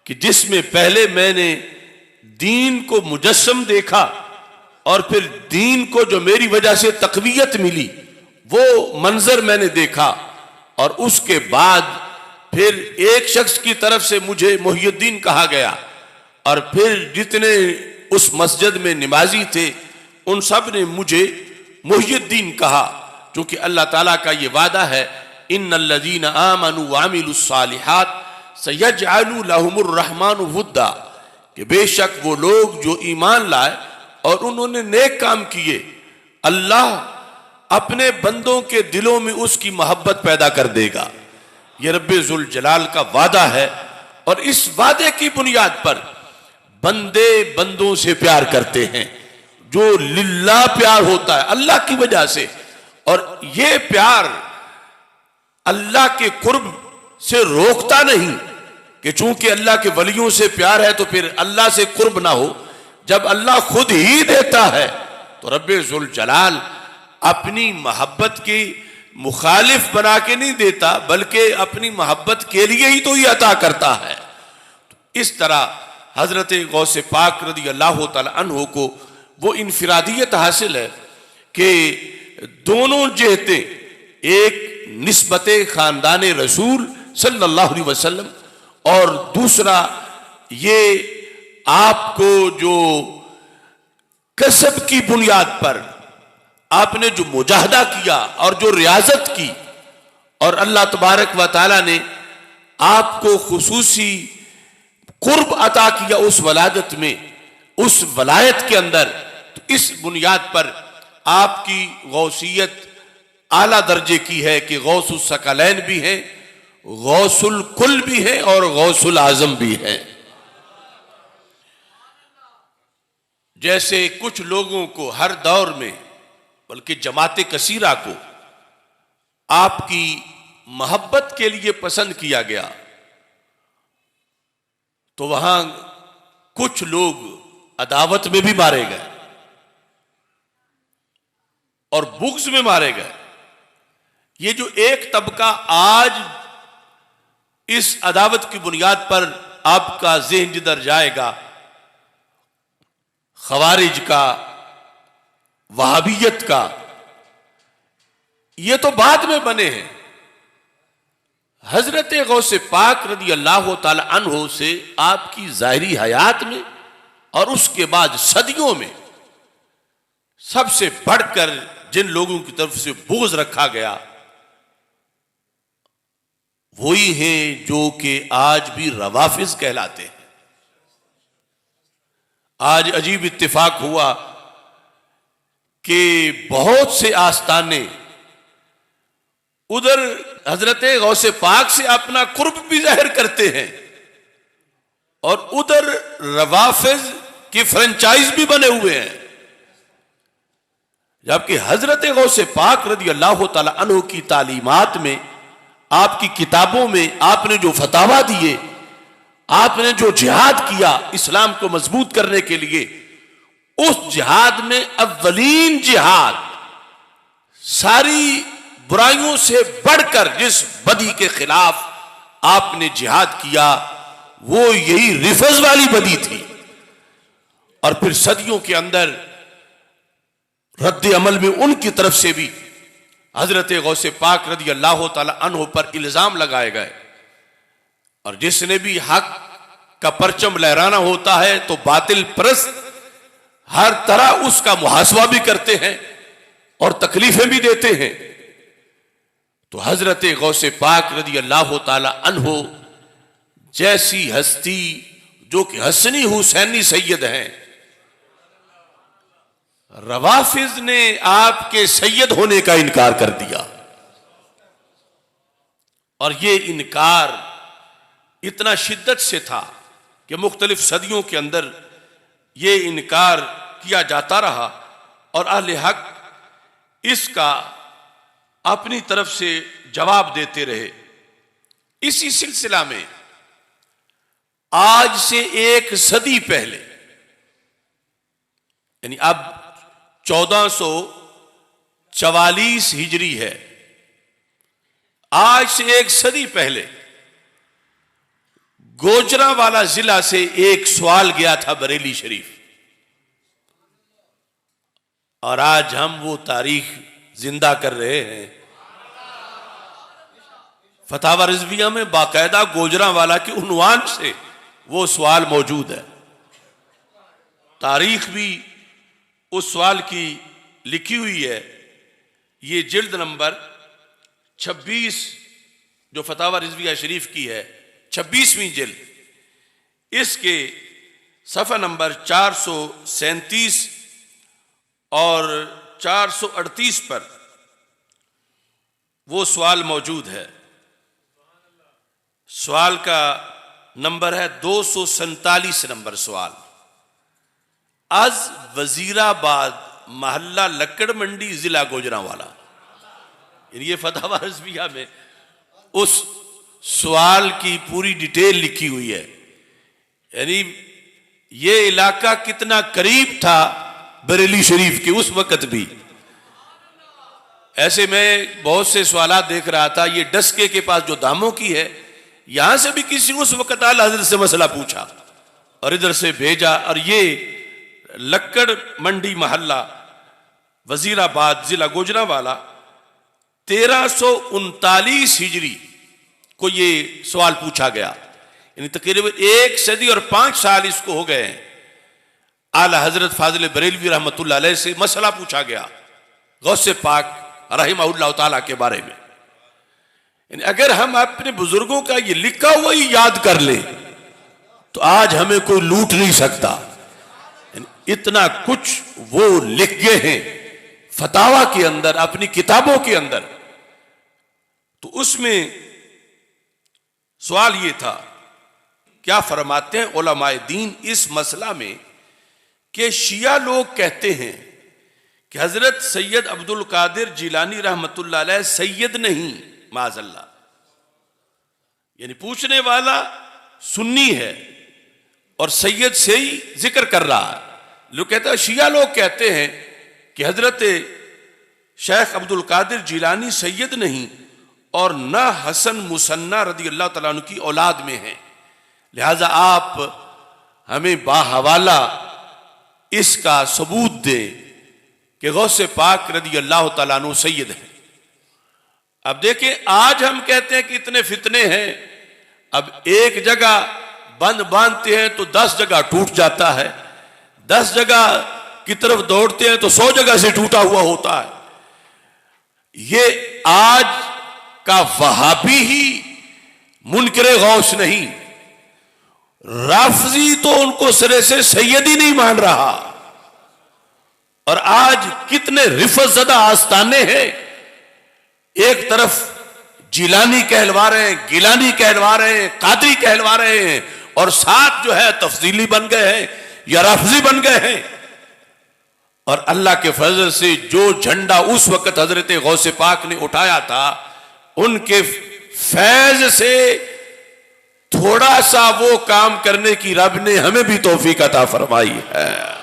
कि जिसमें पहले मैंने दीन को मुजस्सम देखा, और फिर दीन को जो मेरी वजह से तक़वियत मिली वो मंजर मैंने देखा। और उसके बाद फिर एक शख्स की तरफ से मुझे मुहिय्यिद्दीन कहा गया, और फिर जितने उस मस्जिद में नमाजी थे उन सब ने मुझे मुहिय्यिद्दीन कहा, क्योंकि अल्लाह ताला का ये वादा है, इन्नल्लज़ीना आमनू व अमिलुस्सालिहात सयजअलु लहुमुर रहमानु वुद्दा, कि बेशक वो लोग जो ईमान लाए और उन्होंने नेक काम किए, अल्लाह अपने बंदों के दिलों में उसकी मोहब्बत पैदा कर देगा। ये रब्बे जुल जलाल का वादा है, और इस वादे की बुनियाद पर बंदे बंदों से प्यार करते हैं। जो लिल्लाह प्यार होता है अल्लाह की वजह से, और ये प्यार अल्लाह के कुर्ब से रोकता नहीं कि चूंकि अल्लाह के वलियों से प्यार है तो फिर अल्लाह से कुर्ब ना हो। जब अल्लाह खुद ही देता है तो रब्बे जुल जलाल अपनी मोहब्बत की मुखालिफ बना के नहीं देता, बल्कि अपनी मोहब्बत के लिए ही तो ये अता करता है। इस तरह हजरत गौसे पाक रदी अल्लाह तआला अन्हु को वो इनफिरादियत हासिल है कि दोनों जहते, एक निस्बते खानदान रसूल सल्लल्लाहु अलैहि वसल्लम, और दूसरा ये आपको जो कसब की बुनियाद पर आपने जो मुजाहदा किया और जो रियाजत की, और अल्लाह तबारक व तआला ने आपको खुसूसी कुर्ब अता किया उस वलादत में, उस वलायत के अंदर। तो इस बुनियाद पर आपकी गौसियत आला दर्जे की है कि गौसुस सकलैन भी है, गौसुल कुल भी है, और गौसुल आजम भी है। जैसे कुछ लोगों को हर दौर में, बल्कि जमात कसीरा को आपकी मोहब्बत के लिए पसंद किया गया, तो वहां कुछ लोग अदावत में भी मारे गए और बुग़्ज़ में मारे गए। ये जो एक तबका आज इस अदावत की बुनियाद पर आपका ज़हन जिधर जाएगा, खवारिज का, वहाबियत का, ये तो बाद में बने हैं। हजरत गौसे पाक रदी अल्लाह तआला अन्हु से आपकी ज़ाहिरी हयात में और उसके बाद सदियों में सबसे बढ़कर जिन लोगों की तरफ से बुग़्ज़ रखा गया, वही हैं जो कि आज भी रवाफिज कहलाते हैं। आज अजीब इत्तेफाक हुआ कि बहुत से आस्ताने उधर हजरत गौसे पाक से अपना कुर्ब भी जाहिर करते हैं, और उधर रवाफिज की फ्रेंचाइज भी बने हुए हैं। जबकि हजरत गौसे पाक रदी अल्लाह तआला अन्हु की तालीमात में, आपकी किताबों में आपने जो फतावा दिए, आपने जो जिहाद किया इस्लाम को मजबूत करने के लिए, उस जिहाद में अव्वलीन जिहाद, सारी बुराइयों से बढ़कर जिस बदी के खिलाफ आपने जिहाद किया, वो यही रिफज वाली बदी थी। और फिर सदियों के अंदर रद्द अमल में उनकी तरफ से भी हजरत गौसे पाक रदी अल्लाह तआला अन्हु पर इल्जाम लगाए गए। और जिसने भी हक का परचम लहराना होता है तो बातिल परस्त हर तरह उसका मुहासबा भी करते हैं और तकलीफें भी देते हैं। तो हजरत गौसे पाक रदी अल्लाह ताला अन्हो जैसी हस्ती, जो कि हसनी हुसैनी सैयद हैं, रवाफिज ने आपके सैयद होने का इनकार कर दिया। और ये इनकार इतना शिद्दत से था कि मुख्तलिफ सदियों के अंदर ये इनकार किया जाता रहा और अहले हक इसका अपनी तरफ से जवाब देते रहे। इसी सिलसिला में आज से एक सदी पहले, यानी अब 1444 हिजरी है, आज से एक सदी पहले गोजरावाला जिला से एक सवाल गया था बरेली शरीफ, और आज हम वो तारीख जिंदा कर रहे हैं। फतावा रिजविया में बाकायदा गोजरावाला के उन्वान से वो सवाल मौजूद है। तारीख भी उस सवाल की लिखी हुई है। ये जिल्द नंबर 26 जो फतावा रिजविया शरीफ की है, 26वीं जिल्द, इसके सफ़ा नंबर 437 और 438 पर वो सवाल मौजूद है। सवाल का नंबर है 247 नंबर सवाल। आज वजीराबाद महल्ला लक्कड़ मंडी जिला गोजरावाला, ये फतावा रिजविया में उस सवाल की पूरी डिटेल लिखी हुई है। यानी ये इलाका कितना करीब था बरेली शरीफ के उस वक्त भी। ऐसे मैं बहुत से सवाल देख रहा था। ये डस्के के पास जो दामों की है, यहां से भी किसी उस वक्त आला हज़रत से मसला पूछा और इधर से भेजा। और ये लक्कड़ मंडी महल्ला वजीराबाद जिला गोजरावाला 1339 हिजरी को ये सवाल पूछा गया। यानी तकरीबन 1 सदी और 5 साल इसको हो गए हैं। आला हजरत फाजिल बरेलवी रहमतुल्लाह अलैह से मसला पूछा गया गौसे पाक रहमहुल्लाह ताला के बारे में। यानी अगर हम अपने बुजुर्गों का ये लिखा हुआ ही याद कर ले तो आज हमें कोई लूट नहीं सकता। इतना कुछ वो लिख गए हैं फतावा के अंदर, अपनी किताबों के अंदर। तो उसमें सवाल ये था, क्या फरमाते हैं उलमाए दीन इस मसला में कि शिया लोग कहते हैं कि हजरत सैयद अब्दुल कादिर जिलानी रहमतुल्लाह अलैह सैयद नहीं, माज़अल्लाह। यानी पूछने वाला सुन्नी है और सैयद से ही जिक्र कर रहा है। लोग कहते हैं, शिया लोग कहते हैं कि हजरत शेख अब्दुल कादिर जिलानी सैयद नहीं और न हसन मुसन्ना रदी अल्लाह तआला अन्हु की औलाद में है, लिहाजा आप हमें बाहवाला इसका सबूत दे कि गौसे पाक रदी अल्लाह तआला अन्हु सैयद है। अब देखें, आज हम कहते हैं कि इतने फितने हैं। अब एक जगह बंद बांधते हैं तो 10 जगह टूट जाता है, 10 जगह की तरफ दौड़ते हैं तो 100 जगह से टूटा हुआ होता है। ये आज का वहाबी ही मुनकरे गौस नहीं, राफजी तो उनको सिरे से सैयद ही नहीं मान रहा। और आज कितने रिफत ज़दा आस्ताने हैं, एक तरफ जिलानी कहलवा रहे हैं, गिलानी कहलवा रहे हैं, कादरी कहलवा रहे हैं, और साथ जो है तफसीली बन गए हैं या राफजी बन गए हैं। और अल्लाह के फजल से जो झंडा उस वक्त हजरत गौसे पाक ने उठाया था, उनके फैज से थोड़ा सा वो काम करने की रब ने हमें भी तौफीक अता फरमाई है।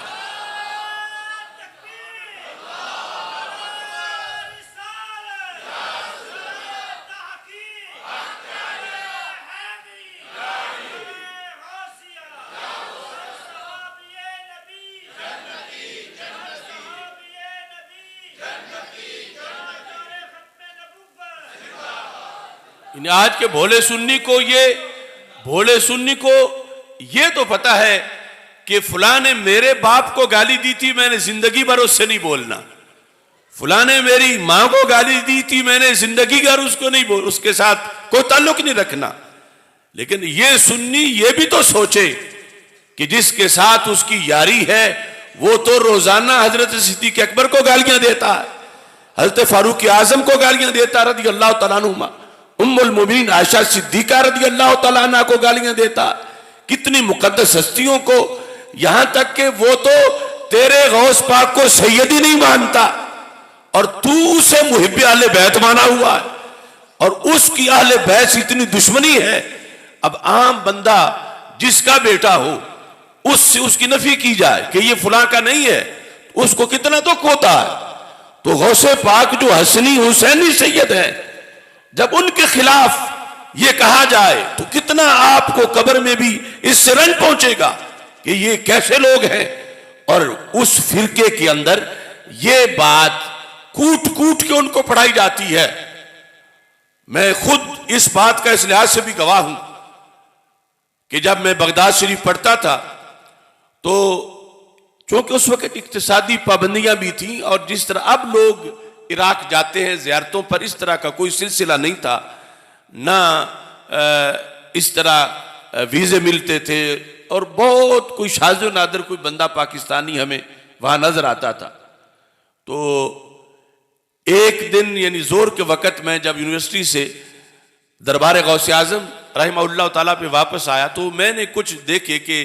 आज के भोले सुन्नी को ये तो पता है कि फलां ने मेरे बाप को गाली दी थी, मैंने जिंदगी भर उससे नहीं बोलना, फलां ने मेरी मां को गाली दी थी, मैंने जिंदगी भर उसको नहीं बोल, उसके साथ कोई ताल्लुक नहीं रखना। लेकिन ये सुन्नी ये भी तो सोचे कि जिसके साथ उसकी यारी है वो तो रोजाना हजरत सिद्दीक अकबर को गालियां देता है, हजरत फारूक आजम को गालियां देता रदी अल्लाह तआला अन्हुमा, उम्मुल मोमिनीन आयशा सिद्दीका रदी अल्लाह तआला अन्हा को गालियां देता, कितनी मुकद्दस हस्तियों को, यहां तक कि वो तो तेरे गौस पाक को सैयद ही नहीं मानता और तू उसे मुहिब्बे अहले बैत माना हुआ है, और उसकी अहले बैत से इतनी दुश्मनी है। अब आम बंदा जिसका बेटा हो उससे उसकी नफी की जाए कि ये फलां का नहीं है, उसको कितना दुख होता है। तो गौसे पाक जो हसनी हुसैनी सैयद है, जब उनके खिलाफ ये कहा जाए तो कितना आपको कब्र में भी इससे रंज पहुंचेगा कि ये कैसे लोग हैं। और उस फिरके के अंदर ये बात कूट कूट के उनको पढ़ाई जाती है। मैं खुद इस बात का इस लिहाज से भी गवाह हूं कि जब मैं बगदाद शरीफ पढ़ता था तो चूंकि उस वक्त इक्तिसादी पाबंदियां भी थी और जिस तरह अब लोग इराक जाते हैं ज़ियारतों पर, इस तरह का कोई सिलसिला नहीं था, ना इस तरह वीज़े मिलते थे और बहुत कोई शाज़ो नादर कोई बंदा पाकिस्तानी हमें वहाँ नज़र आता था। तो एक दिन यानी जोर के वक़्त मैं जब यूनिवर्सिटी से दरबार गौसे आज़म रहमहुल्लाह ताला पे वापस आया तो मैंने कुछ देखे कि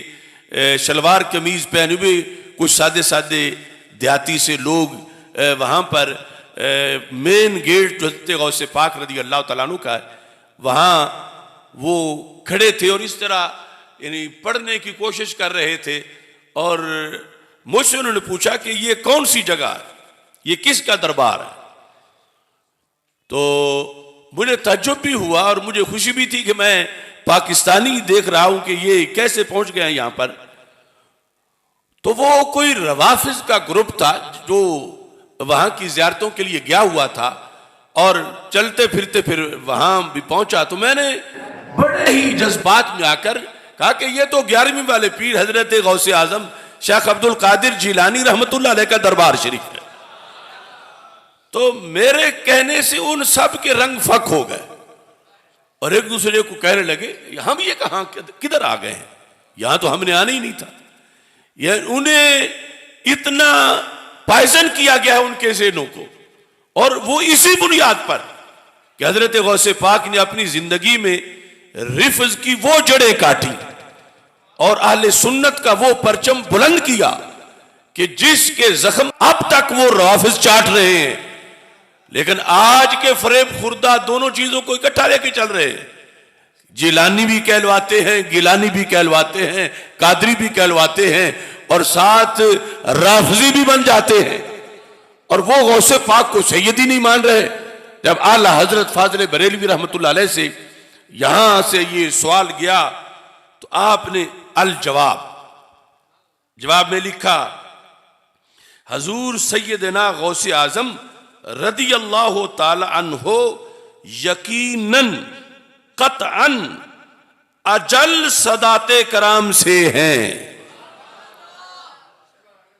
शलवार कमीज़ पहने हुए कुछ सादे सादे देहाती से लोग वहाँ पर मेन गेट जो गौसे पाक रदी अल्लाह तआला अन्हु का है वहाँ वो खड़े थे और इस तरह यानी पढ़ने की कोशिश कर रहे थे। और मुझसे उन्होंने पूछा कि ये कौन सी जगह है, ये किसका दरबार है। तो मुझे तज्जुब भी हुआ और मुझे खुशी भी थी कि मैं पाकिस्तानी देख रहा हूं कि ये कैसे पहुंच गए हैं यहां पर। तो वो कोई रवाफिज का ग्रुप था जो वहां की ज़ियारतों के लिए गया हुआ था और चलते फिरते फिर वहां भी पहुंचा। तो मैंने बड़े ही जज्बात में आकर कहा कि ये तो 11वीं वाले पीर हजरत गौसे आजम शेख अब्दुल कादिर जिलानी रहमतुल्लाह अलैह का दरबार शरीफ है। तो मेरे कहने से उन सब के रंग फक हो गए और एक दूसरे को कहने लगे हम ये कहां किधर आ गए हैं, यहां तो हमने आना ही नहीं था। यह उन्हें इतना पायजन किया गया है उनके ज़हनों को, और वो इसी बुनियाद पर कि हजरत गौसे पाक ने अपनी जिंदगी में रिफ्ज की वो जड़ें काटी और अहले सुन्नत का वो परचम बुलंद किया कि जिसके जख्म अब तक वो रवाफिज चाट रहे हैं। लेकिन आज के फरेब खुर्दा दोनों चीजों को इकट्ठा लेके चल रहे हैं। जिलानी भी कहलवाते हैं, गिलानी भी कहलवाते हैं, कादरी भी कहलवाते हैं और साथ राफजी भी बन जाते हैं और वो गौसे पाक को सैयदी नहीं मान रहे। जब आला हजरत फाजिल बरेलवी रहमतुल्लाह अलैह से यहां से ये सवाल गया तो आपने अल जवाब में लिखा, हजूर सैयदना गौसे आजम रदी अल्लाह ताला अन्हो यकीनन कतअन अजल सदाते कराम से हैं।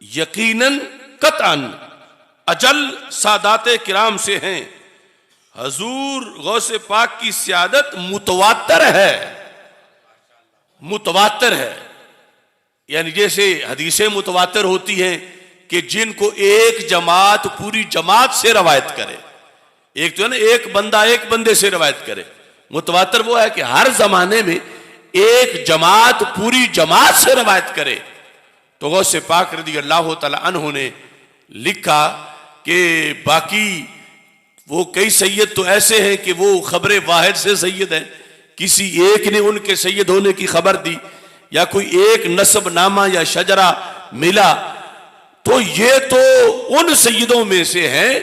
यकीनन कतअन अजल सादाते किराम से हैं। हजूर गौसे पाक की सियादत मुतवातर है, मुतवातर है। यानी जैसे हदीसें मुतवातर होती हैं कि जिनको एक जमात पूरी जमात से रवायत करे, एक तो है ना एक बंदा एक बंदे से रवायत करे। मुतवातर वो है कि हर जमाने में एक जमात पूरी जमात से रवायत करे। तो गौसे पाक रज़ी अल्लाह तआला अन्हु ने लिखा कि बाकी वो कई सैयद तो ऐसे हैं कि वो खबर वाहिद से सैयद हैं, किसी एक ने उनके सैयद होने की खबर दी या कोई एक नस्ब नामा या शजरा मिला, तो ये तो उन सैयदों में से हैं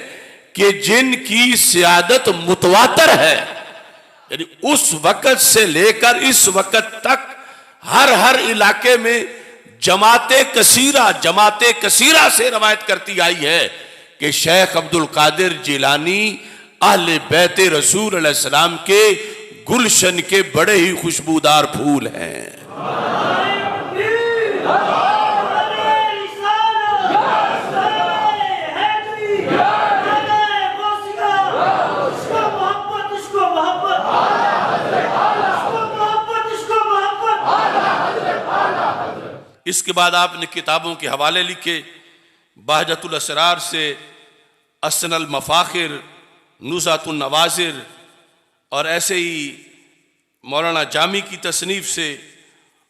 कि जिनकी सियादत मुतवातर है। यानी उस वक़्त से लेकर इस वक़्त तक हर इलाके में जमाते कसीरा से रवायत करती आई है कि शेख अब्दुल कादिर जिलानी अहले बैत रसूल अलैहि सलाम के गुलशन के बड़े ही खुशबूदार फूल हैं। इसके बाद आपने किताबों के हवाले लिखे, बहजतुल असरार से असनल मफाखिर, नुज़ातुन नवाज़िर, और ऐसे ही मौलाना जामी की तसनीफ़ से,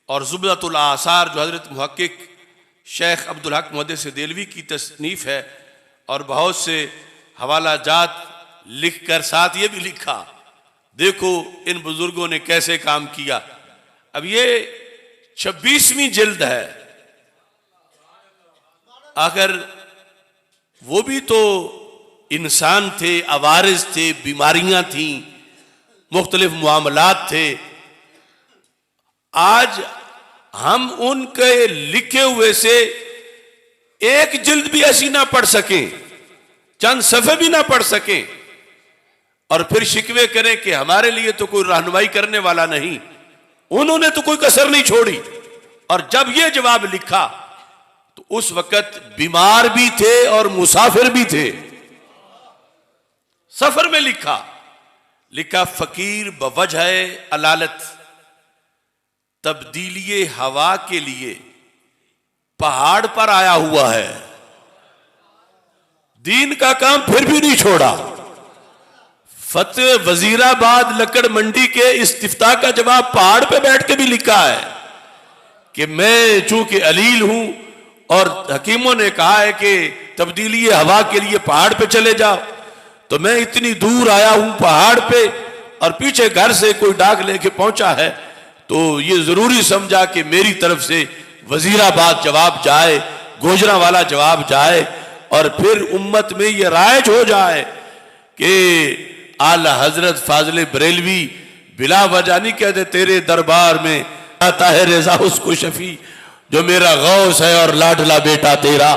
और ज़ुबदतुल आसार जो हज़रत मुहक्किक शेख अब्दुल हक मुहद्दिस देलवी की तसनीफ़ है, और बहुत से हवाला जात लिख कर साथ ये भी लिखा, देखो इन बुजुर्गों ने कैसे काम किया। अब ये 26वीं जिल्द है, आखिर वो भी तो इंसान थे, अवारिस थे, बीमारियां थीं, मुख्तलिफ मामलात थे। आज हम उनके लिखे हुए से एक जिल्द भी ऐसी ना पढ़ सकें, चंद सफ़े भी ना पढ़ सकें, और फिर शिकवे करें कि हमारे लिए तो कोई रहनुमाई करने वाला नहीं। उन्होंने तो कोई कसर नहीं छोड़ी। और जब ये जवाब लिखा तो उस वक्त बीमार भी थे और मुसाफिर भी थे। सफर में लिखा फकीर बवजह अलालत तब्दीली हवा के लिए पहाड़ पर आया हुआ है। दीन का काम फिर भी नहीं छोड़ा। फतेह वजीराबाद लकड़ मंडी के इस्तिफ्ता का जवाब पहाड़ पे बैठ के भी लिखा है कि मैं चूंकि अलील हूं और हकीमों ने कहा है कि तब्दीली हवा के लिए पहाड़ पे चले जाओ, तो मैं इतनी दूर आया हूं पहाड़ पे, और पीछे घर से कोई डाक लेके पहुंचा है, तो ये जरूरी समझा कि मेरी तरफ से वजीराबाद जवाब जाए, गोजरावाला जवाब जाए, और फिर उम्मत में ये राइज हो जाए कि आला हजरत फाजिल बरेलवी बिला वजह नहीं कहते तेरे दरबार में आता है रजा उसको शफी जो मेरा गौस है और लाडला बेटा तेरा।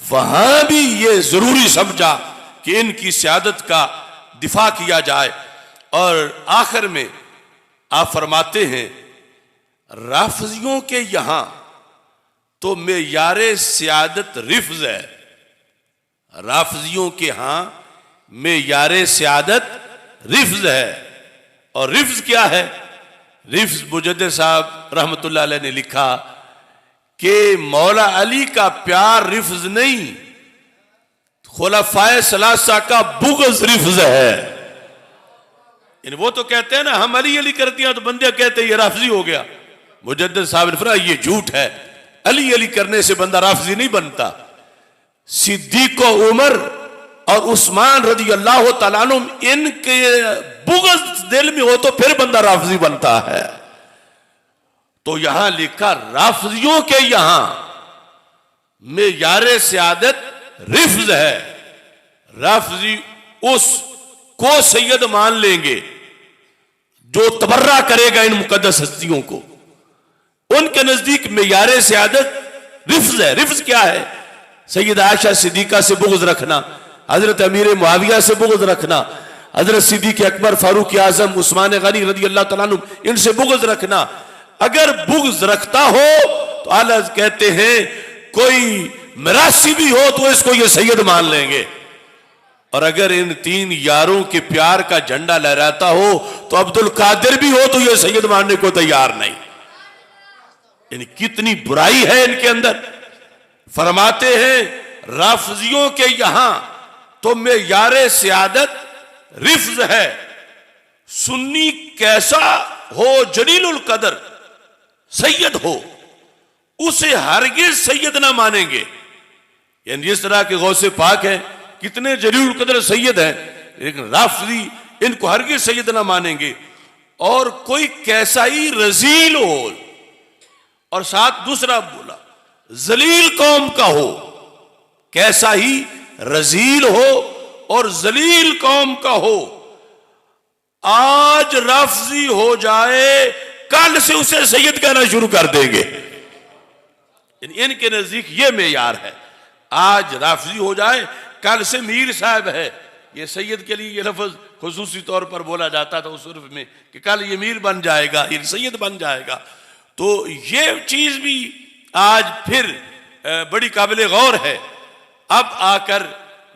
वहां भी ये जरूरी समझा कि इनकी सियादत का दिफा किया जाए। और आखिर में आप फरमाते हैं राफजियों के यहां तो मेयारे सियादत रिफ्ज है। राफजियों के यहां मेयारे सियादत रिफ्ज है। और रिफ्ज क्या है? रिफ्ज मुजद्दिद साहब रहमतुल्लाह अलैह ने लिखा कि मौला अली का प्यार रिफ्ज नहीं, खुलफाए सलासा का बुग़्ज़ रिफ्ज है। वो तो कहते हैं ना हम अली अली कर दिया तो बंदे कहते हैं ये राफजी हो गया। मुजद्दिद साहब ने फरमाया ये झूठ है, अली अली करने से बंदा राफजी नहीं बनता। सिद्दीक़ उमर और उस्मान रज़ी अल्लाह तआला अन्हुम इनके बुग़्ज़ दिल में हो तो फिर बंदा राफजी बनता है। तो यहां लिखा राफजियों के यहां मेयारे सियादत रिफ्ज है। राफजी उस को सैयद मान लेंगे जो तबर्रा करेगा इन मुकद्दस हस्तियों को। उनके नजदीक मेयारे सियादत रिफ्ज है। रिफ्ज क्या है? सैयद आयशा सिद्दीका से बुग़्ज़ रखना, हजरत अमीर मुआविया से बुग़्ज़ रखना, हजरत सिद्दीक़ अकबर, फारूक आज़म, उस्मान गनी रज़ी अल्लाह तआला अन्हु इनसे बुग़्ज़ रखना। अगर बुग़्ज़ रखता हो तो आला कहते हैं कोई मिरासी भी हो तो इसको ये सैयद मान लेंगे। और अगर इन तीन यारों के प्यार का झंडा लहराता हो तो अब्दुल कादिर भी हो तो ये सैयद मानने को तैयार नहीं। यानी कितनी बुराई है इनके अंदर। फरमाते हैं राफजियों के यहां तो मेयारे सियादत रिफ्ज है। सुन्नी कैसा हो जलीलुल कदर सैयद हो उसे हरगिज सैयद ना मानेंगे। यानी जिस तरह के गौसे पाक है कितने जलीलुल कदर सैयद हैं, लेकिन राफजी इनको हरगिज सैयद ना मानेंगे। और कोई कैसा ही रजील हो, और साथ दूसरा बोला जलील कौम का हो, कैसा ही रजील हो और जलील कौम का हो, आज राफजी हो जाए कल से उसे सैयद कहना शुरू कर देंगे। इनके नजदीक ये मेयार है। आज राफजी हो जाए कल से मीर साहब है। ये सैयद के लिए ये लफ्ज खुसूसी तौर पर बोला जाता था उस उर्फ में कि कल ये मीर बन जाएगा, ये सैयद बन जाएगा। तो ये चीज भी आज फिर बड़ी काबिल गौर है। अब आकर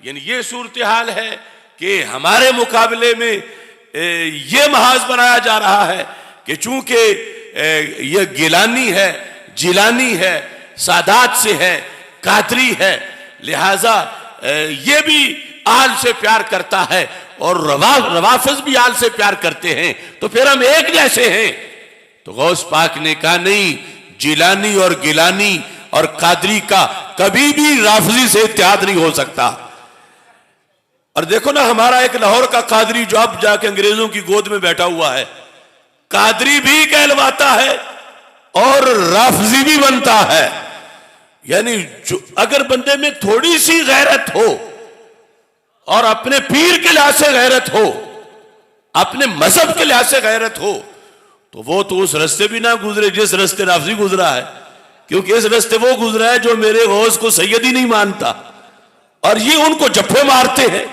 यानी ये सूरत हाल है कि हमारे मुकाबले में ये महाज बनाया जा रहा है कि चूंकि ये गिलानी है, जिलानी है, सादात से है, कादरी है, लिहाजा ये भी आल से प्यार करता है और रवाफिज भी आल से प्यार करते हैं, तो फिर हम एक जैसे हैं। तो गौस पाक ने कहा नहीं, जिलानी और गिलानी और कादरी का कभी भी राफजी से इत्तेहाद नहीं हो सकता। और देखो ना, हमारा एक लाहौर का कादरी जो अब जाके अंग्रेजों की गोद में बैठा हुआ है, कादरी भी कहलवाता है और राफजी भी बनता है। यानी जो अगर बंदे में थोड़ी सी गैरत हो और अपने पीर के लिहाज से गैरत हो, अपने मजहब के लिहाज से गैरत हो, तो वो तो उस रास्ते भी ना गुजरे जिस रास्ते राफजी गुजरा है, क्योंकि इस रास्ते वो गुजरा है जो मेरे गौस को सैयद ही नहीं मानता, और ये उनको जफ्फे मारते हैं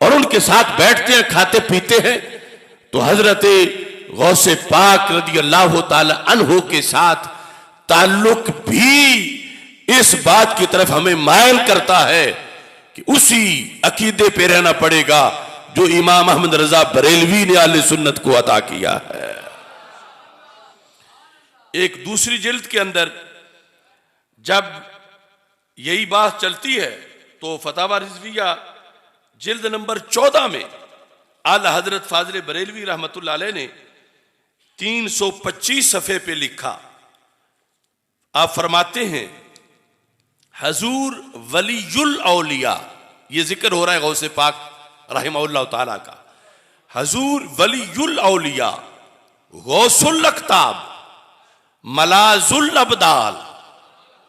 और उनके साथ बैठते हैं, खाते पीते हैं। तो हजरत गौसे पाक रदी अल्लाह ताला अन्हु के साथ ताल्लुक भी इस बात की तरफ हमें मायल करता है कि उसी अकीदे पे रहना पड़ेगा जो इमाम अहमद रजा बरेलवी ने अहले सुन्नत को अता किया है। एक दूसरी जिल्द के अंदर जब यही बात चलती है तो फतावा रिजविया जिल्द नंबर 14 में आला हजरत फाजिल बरेलवी रहमतुल्लाह अलैह ने 325 सफ़े पे लिखा। आप फरमाते हैं, हजूर वलीयुल औलिया, ये जिक्र हो रहा है गौसे पाक रहमहुल्लाह ताला का। हजूर वलीयुल औलिया, गौसुल अख्ताब, मलाजुल अबदाल,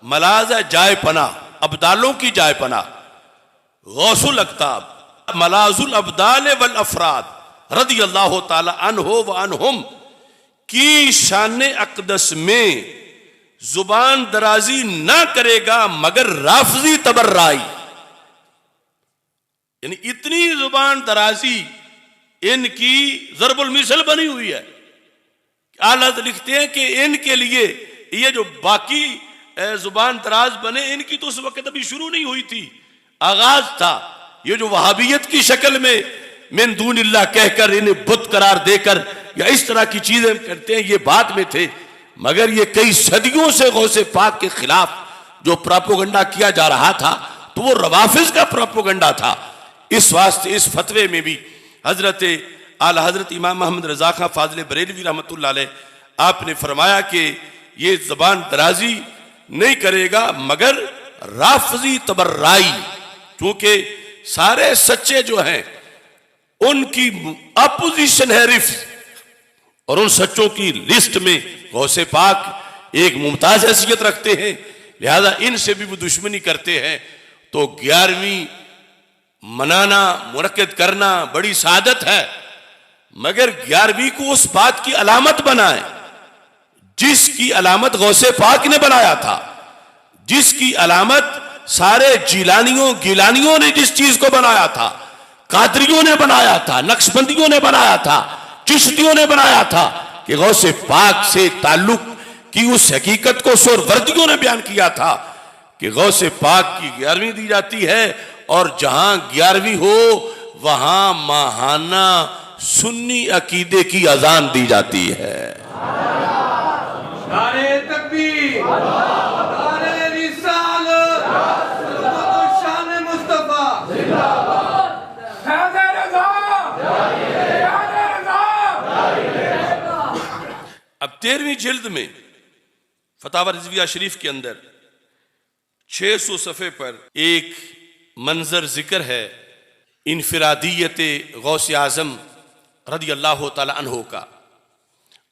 मलाज जाय पना, अबदालों की जाय पना, गौसुल अख्ताब, मलाजुल अबदाल वल अफराद रदी अल्लाह ताला अन्हो व अन्हुम की शान अक़दस में जुबान दराजी ना करेगा मगर राफजी तबर्राई। यानी इतनी जुबान दराजी इनकी ज़रबुल मिसल बनी हुई है। आला लिखते हैं कि इनके लिए ये जो बाकी जुबान दराज बने, इनकी तो उस वक्त अभी शुरू नहीं हुई थी, आगाज था। ये जो वहाबियत की शक्ल में मिन दूनिल्लाह कहकर इन्हें बुत करार देकर या इस तरह की चीजें करते हैं, ये बाद में थे, मगर ये कई सदियों से गौसे पाक के खिलाफ जो प्रोपोगंडा किया जा रहा था, तो वो रवाफिज का प्रोपोगंडा था। इस वास्ते इस फतवे में भी हजरत आला हजरत इमाम मोहम्मद रजा खां फाजिल बरेलवी रहमतुल्लाह अलैह आपने फरमाया कि ये जबान दराजी नहीं करेगा मगर राफजी तबर्राई, क्योंकि सारे सच्चे जो हैं उनकी अपोजिशन है रिफ, और उन सच्चों की लिस्ट में गौसे पाक एक मुमताज हैसियत रखते हैं, लिहाजा इनसे भी वो दुश्मनी करते हैं। तो 11वीं मनाना मुनक्किद करना बड़ी सादत है, मगर 11वीं को उस बात की अलामत बनाए जिसकी अलामत गौसे पाक ने बनाया था, जिसकी अलामत सारे जिलानियों गिलानियों ने जिस चीज को बनाया था, कादरियों ने बनाया था, नक्शबंदियों ने बनाया था, चिश्तियों ने बनाया था, कि गौसे पाक से ताल्लुक की उस हकीकत को सोरवर्दियों ने बयान किया था कि गौसे पाक की 11वीं दी जाती है, और जहां 11वीं हो वहां माहाना सुन्नी अकीदे की अजान दी जाती है। नारे तकबीर, नारे रिसालत, शान मुस्तफा जिंदाबाद, हैदर रज़ा, हैदर रज़ा। अब 13वीं जिल्द में फतावा रिजविया शरीफ के अंदर 600 सफ़े पर एक मंजर जिक्र है इनफिरादियत गौसे आज़म रदी अल्लाह ताला अन्हो का,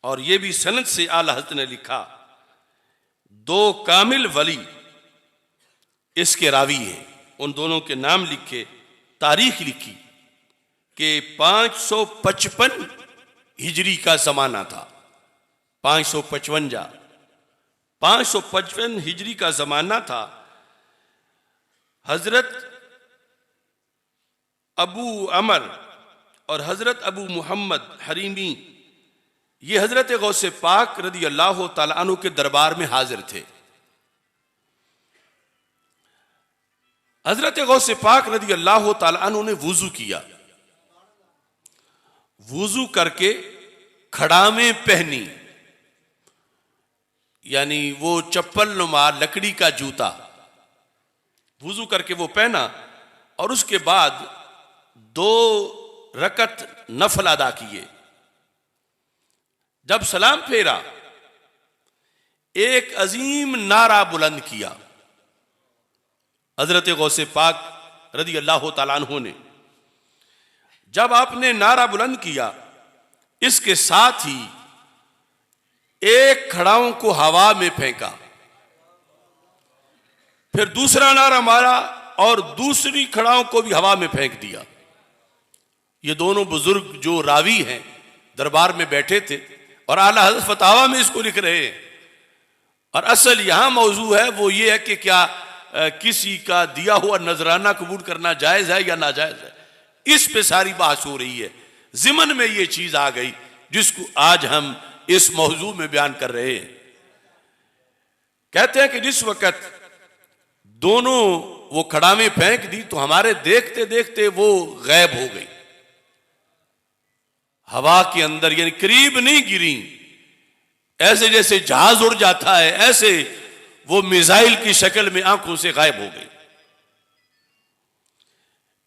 और ये भी सनद से आला हज़रत ने लिखा, 2 कामिल वली इसके रावी हैं, उन दोनों के नाम लिखे, तारीख लिखी कि 555 हिजरी का ज़माना था, 555 हिजरी का ज़माना था। हज़रत अबू अमर और हज़रत अबू मुहम्मद हरीमी ये हज़रत गौसे पाक रदी अल्लाह ताला अन्हु के दरबार में हाजिर थे। हज़रत गौसे पाक रदी अल्लाह ताला अन्हु ने वुजू किया, वुजू करके खड़ामें पहनी, यानी वो चप्पल नुमा लकड़ी का जूता वुजू करके वो पहना और उसके बाद 2 रकत नफल अदा किए। जब सलाम फेरा एक अजीम नारा बुलंद किया हजरत गौसे पाक रदी अल्लाह तआला अन्हु ने। जब आपने नारा बुलंद किया इसके साथ ही एक खड़ाओं को हवा में फेंका, फिर दूसरा नारा मारा और दूसरी खड़ाओं को भी हवा में फेंक दिया। ये दोनों बुजुर्ग जो रावी हैं दरबार में बैठे थे और आला हज़रत फतावा में इसको लिख रहे हैं। और असल यहां मौजू है वो ये है कि क्या किसी का दिया हुआ नजराना कबूल करना जायज है या नाजायज है, इस पे सारी बात हो रही है। जिमन में ये चीज आ गई जिसको आज हम इस मौजू में बयान कर रहे हैं। कहते हैं कि जिस वक्त दोनों वो खड़ावें फेंक दी तो हमारे देखते देखते वो गायब हो गई हवा के अंदर, यानी करीब नहीं गिरी, ऐसे जैसे जहाज उड़ जाता है ऐसे वो मिसाइल की शक्ल में आंखों से गायब हो गई।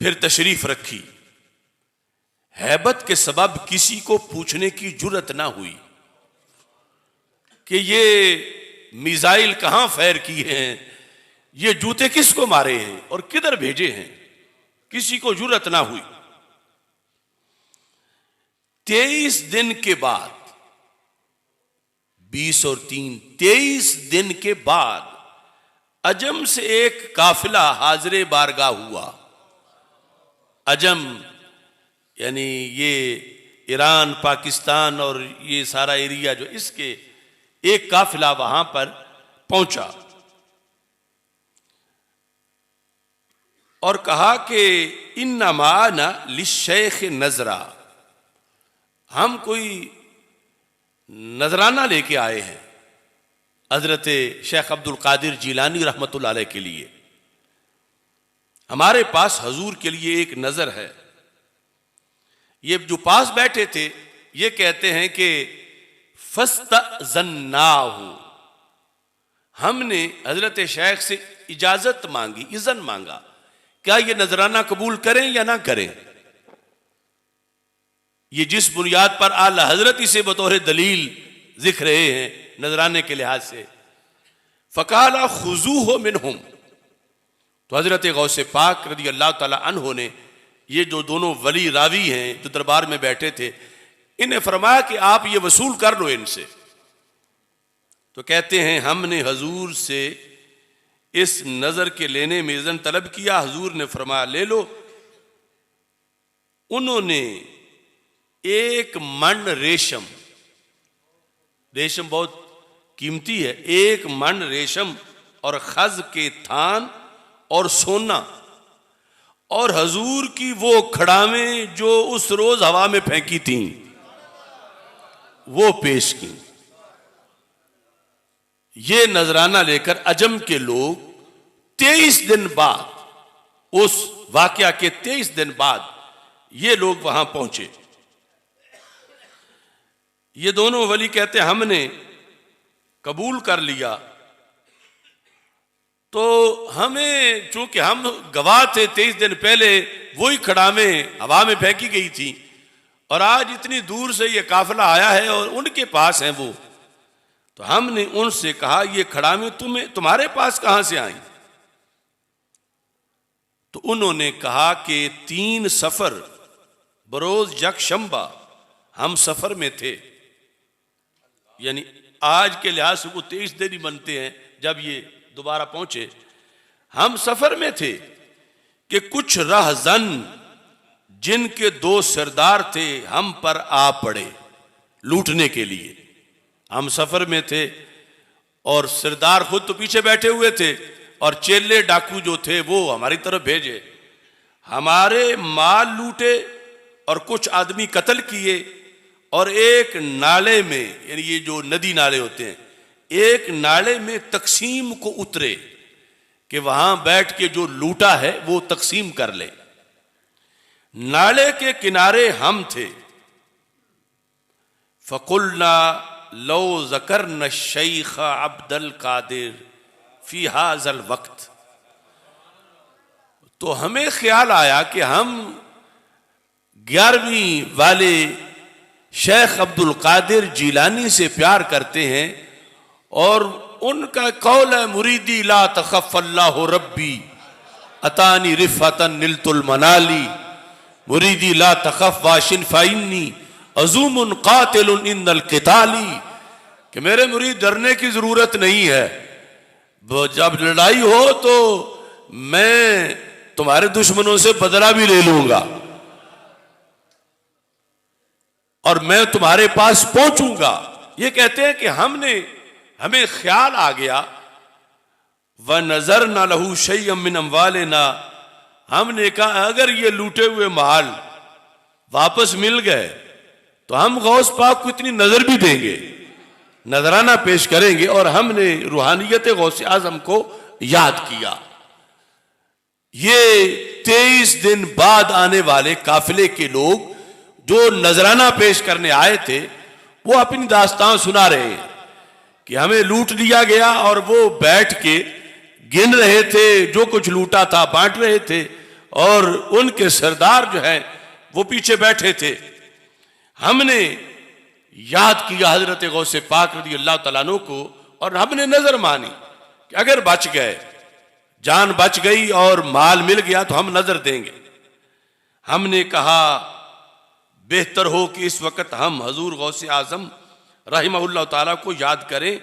फिर तशरीफ रखी, हैबत के सबब किसी को पूछने की जुर्रत ना हुई कि ये मिसाइल कहां फायर किए हैं, ये जूते किसको मारे हैं और किधर भेजे हैं, किसी को जुर्रत ना हुई। 23 दिन के बाद 20 और 3 23 दिन के बाद अजम से एक काफिला हाजरे बारगाह हुआ। अजम यानी ये ईरान, पाकिस्तान और ये सारा एरिया जो, इसके एक काफिला वहां पर पहुंचा और कहा कि इन्ना माना लिशेख नजरा, हम कोई नजराना लेके आए हैं हजरत शेख अब्दुल कादिर जिलानी रहमतुल्लाह अलैह के लिए। हमारे पास हजूर के लिए एक नजर है। ये जो पास बैठे थे ये कहते हैं कि फस्तज़न्नाहु, हमने हजरत शेख से इजाजत मांगी, इज़न मांगा, क्या ये नजराना कबूल करें या ना करें। ये जिस बुनियाद पर आला हजरत इसे बतौर दलील जिक्र रहे हैं नजराने के लिहाज से, फ़क़ाला खुज़ूहु मिनहुम, तो हजरत गौसे पाक रदी अल्लाह ताला अन्हो ने, ये जो दोनों वली रावी हैं जो दरबार में बैठे थे, इन्हें फरमाया कि आप ये वसूल कर लो इनसे। तो कहते हैं हमने हजूर से इस नजर के लेने में इज़्न तलब किया, हजूर ने फरमाया ले लो। उन्होंने एक मन रेशम, रेशम बहुत कीमती है, एक मन रेशम और खज के थान और सोना और हजूर की वो खड़ावें जो उस रोज हवा में फेंकी थी वो पेश की। ये नजराना लेकर अजम के लोग 23 दिन बाद, उस वाकया के 23 दिन बाद ये लोग वहां पहुंचे। ये दोनों वली कहते हमने कबूल कर लिया, तो हमें चूंकि हम गवाह थे 23 दिन पहले वही खड़ावें हवा में फेंकी गई थी और आज इतनी दूर से ये काफिला आया है और उनके पास हैं वो, तो हमने उनसे कहा ये खड़ावें तुम्हारे पास कहां से आई। तो उन्होंने कहा कि 3 सफर बरोज यकशंबा हम सफर में थे, यानी आज के लिहाज से वो 23 दिन ही बनते हैं जब ये दोबारा पहुंचे। हम सफर में थे कि कुछ रहजन जिनके 2 सरदार थे हम पर आ पड़े लूटने के लिए। हम सफर में थे और सरदार खुद तो पीछे बैठे हुए थे और चेले डाकू जो थे वो हमारी तरफ भेजे, हमारे माल लूटे और कुछ आदमी कत्ल किए और एक नाले में, यानी ये जो नदी नाले होते हैं, एक नाले में तकसीम को उतरे कि वहां बैठ के जो लूटा है वो तकसीम कर ले। नाले के किनारे हम थे। फकुलना लो ज़करन शेख अब्दुल कादिर फी हाज़ल वक्त, तो हमें ख्याल आया कि हम 11वीं वाले शेख अब्दुल कादिर जीलानी से प्यार करते हैं और उनका कौल है मुरीदी ला तखफ अल्लाह रब्बी अतानी रिफतन निलतुल मनाली, मुरीदी ला तखफ वाशिन फाइन्नी अजूमुन कातिलुन इन्नल क़िताली, कि मेरे मुरीद डरने की जरूरत नहीं है, जब लड़ाई हो तो मैं तुम्हारे दुश्मनों से बदला भी ले लूंगा और मैं तुम्हारे पास पहुंचूंगा। ये कहते हैं कि हमें ख्याल आ गया, व नजर न लहू शैय्यम मिन अम्वालिना, हमने कहा अगर ये लूटे हुए माल वापस मिल गए तो हम गौस पाक को इतनी नजर भी देंगे, नजराना पेश करेंगे। और हमने रूहानियत गौस आजम को याद किया। ये 23 दिन बाद आने वाले काफिले के लोग जो नजराना पेश करने आए थे वो अपनी दास्तान सुना रहे हैं कि हमें लूट लिया गया, और वो बैठ के गिन रहे थे, जो कुछ लूटा था बांट रहे थे, और उनके सरदार जो है वो पीछे बैठे थे। हमने याद किया हजरत गौसे पाक रज़ी अल्लाह तआला अन्हु को, और हमने नजर मानी कि अगर बच गए, जान बच गई और माल मिल गया तो हम नजर देंगे। हमने कहा बेहतर हो कि इस वक्त हम हजूर गौसे आजम रहिमहुल्लाह ताला को याद करें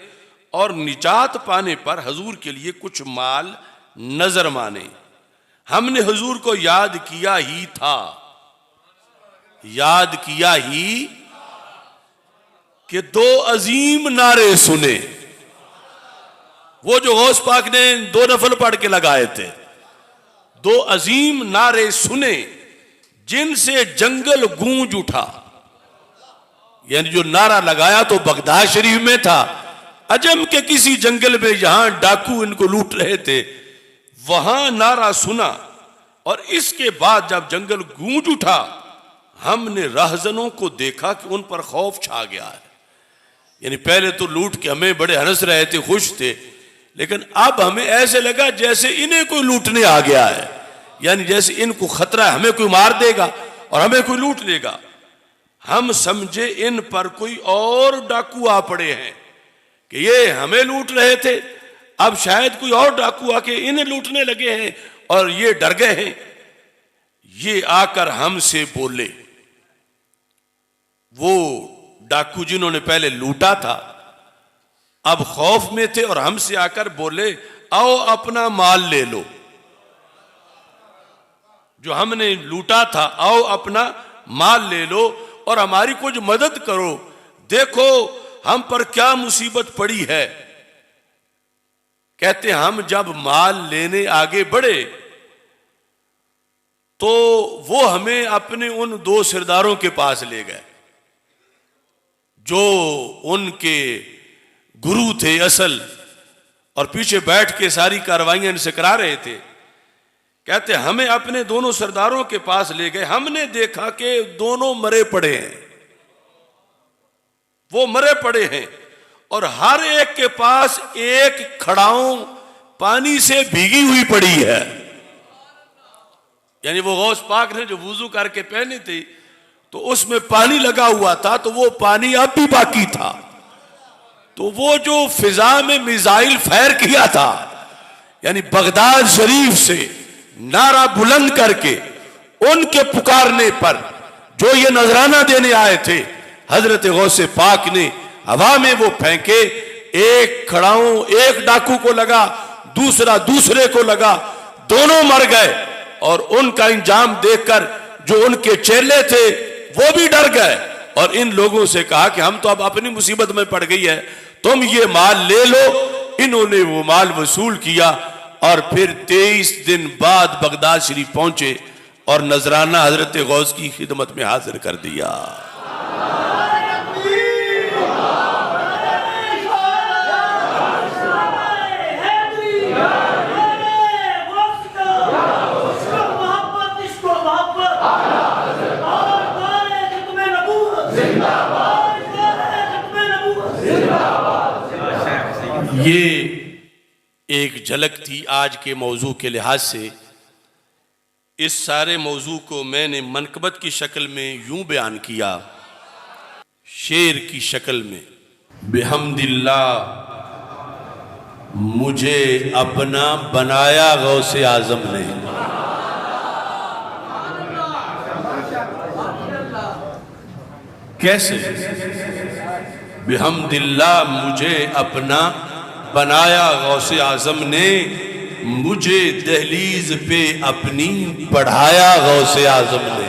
और निजात पाने पर हजूर के लिए कुछ माल नजर माने। हमने हजूर को याद किया ही था, याद किया ही कि 2 अजीम नारे सुने, वो जो गौस पाक ने 2 नफल पढ़ के लगाए थे, 2 अजीम नारे सुने जिनसे जंगल गूंज उठा। यानी जो नारा लगाया तो बगदाद शरीफ में था, अजम के किसी जंगल में जहां डाकू इनको लूट रहे थे वहां नारा सुना, और इसके बाद जब जंगल गूंज उठा हमने रहजनों को देखा कि उन पर खौफ छा गया है। यानी पहले तो लूट के हमें बड़े हंस रहे थे, खुश थे, लेकिन अब हमें ऐसे लगा जैसे इन्हें कोई लूटने आ गया है, यानी जैसे इनको खतरा है हमें कोई मार देगा और हमें कोई लूट लेगा। हम समझे इन पर कोई और डाकू आ पड़े हैं कि ये हमें लूट रहे थे, अब शायद कोई और डाकू आके इन्हें लूटने लगे हैं और ये डर गए हैं। ये आकर हमसे बोले, वो डाकू जिन्होंने पहले लूटा था अब खौफ में थे और हमसे आकर बोले आओ अपना माल ले लो, जो हमने लूटा था आओ अपना माल ले लो और हमारी कुछ मदद करो, देखो हम पर क्या मुसीबत पड़ी है। कहते हम जब माल लेने आगे बढ़े तो वो हमें अपने उन 2 सरदारों के पास ले गए जो उनके गुरु थे असल, और पीछे बैठ के सारी कार्रवाइयां इनसे करा रहे थे। कहते हमें अपने दोनों सरदारों के पास ले गए, हमने देखा कि दोनों मरे पड़े हैं, वो मरे पड़े हैं और हर एक के पास एक खड़ाऊं पानी से भीगी हुई पड़ी है। यानी वो गौस पाक ने जो वुजू करके पहनी थी तो उसमें पानी लगा हुआ था, तो वो पानी अब भी बाकी था। तो वो जो फिजा में मिसाइल फायर किया था, यानी बगदाद शरीफ से नारा बुलंद करके उनके पुकारने पर जो ये नजराना देने आए थे, हजरत गौसे पाक ने हवा में वो फेंके, एक खड़ाऊं एक डाकू को लगा, दूसरा दूसरे को लगा, दोनों मर गए। और उनका इंजाम देखकर जो उनके चेले थे वो भी डर गए और इन लोगों से कहा कि हम तो अब अपनी मुसीबत में पड़ गई है, तुम ये माल ले लो। इन्होंने वो माल वसूल किया और फिर 23 दिन बाद बगदाद शरीफ पहुंचे और नजराना हजरत गौस की खिदमत में हाजिर कर दिया। ये एक झलक थी आज के मौजू के लिहाज से। इस सारे मौजू को मैंने मनकबत की शक्ल में यूं बयान किया, शेर की शक्ल में। बिहम्दिल्लाह मुझे अपना बनाया गौसे आजम ने। कैसे? बिहम्दिल्लाह मुझे अपना बनाया गौसे आजम ने, मुझे दहलीज पे अपनी बढ़ाया गौसे आजम ने।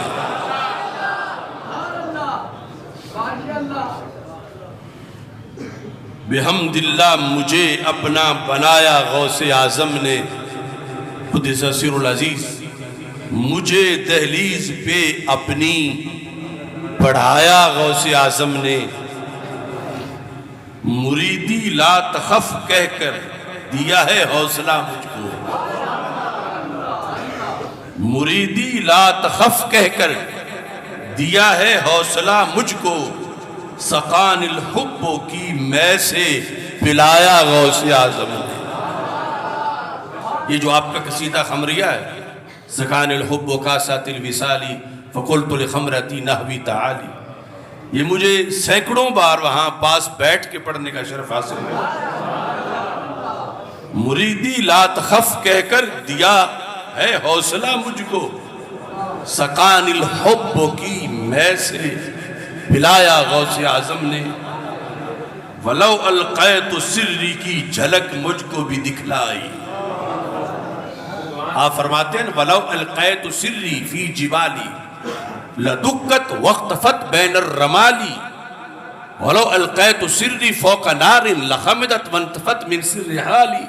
बिहम्दिल्लाह मुझे अपना बनाया गौसे आजम ने, खुद सिरुल अजीज मुझे दहलीज पे अपनी बढ़ाया गौसे आजम ने। मुरीदी ला तखफ कहकर दिया है हौसला मुझको, मुरीदी ला तखफ कहकर दिया है हौसला मुझको, सकानिल हुब्बो की मैं से पिलाया गौसे आजम ने। ये जो आपका कसीदा खमरिया है, सकानिल हुब्बो का सातिल विसाली फ़कुल्तु खमरती नहवी ताली, ये मुझे सैकड़ों बार वहां पास बैठ के पढ़ने का शर्फ हासिल है। मुरीदी ला तखफ कहकर दिया है हौसला मुझको, सकानिल हुब्बो की मैं से पिलाया गौसे आजम ने। वलो अलक़ैतु सिर्री की झलक मुझको भी दिखलाई। आप फरमाते हैं वलो अलक़ैतु सिर्री फी जिबाली लदुक्कत वक्तफत बैनर रमाली, वलो अलक़ैतु सिर्री फ़ौक़ नारिन लख़मिदत वंतफत मिन सिर्रि हाली,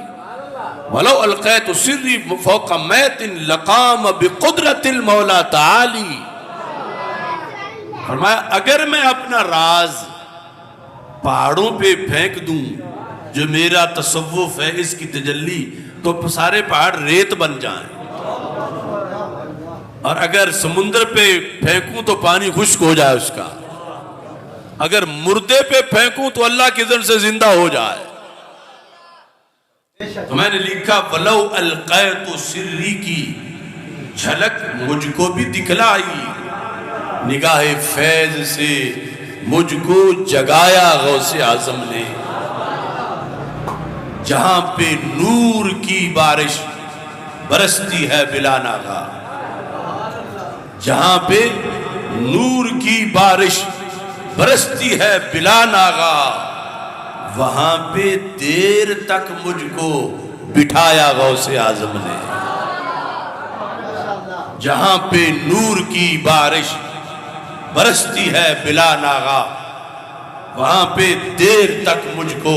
वलो अलक़ैतु सिर्री फ़ौक़ मैतिन लक़ाम बिक़ुदरतिल मौला ताली। फरमाया अगर मैं अपना राज पहाड़ों पे फेंक दूं, जो मेरा तसव्वुफ है इसकी तजल्ली, तो सारे पहाड़ रेत बन जाएं, और अगर समुद्र पे फेंकूं तो पानी खुश्क हो जाए उसका, अगर मुर्दे पे फेंकूं तो अल्लाह के इज़्न से जिंदा हो जाए। तो मैंने लिखा वलो अलक़ैतु सिर्री की झलक मुझको भी दिखलाई, निगाहे फैज से मुझको जगाया गौसे आजम ने। जहां पे नूर की बारिश बरसती है बिला नागा, जहां पे नूर की बारिश बरसती है बिला नागा, वहां पे देर तक मुझको बिठाया गौसे आजम ने। जहां पे नूर की बारिश बरसती है बिला नागा, वहां पे देर तक मुझको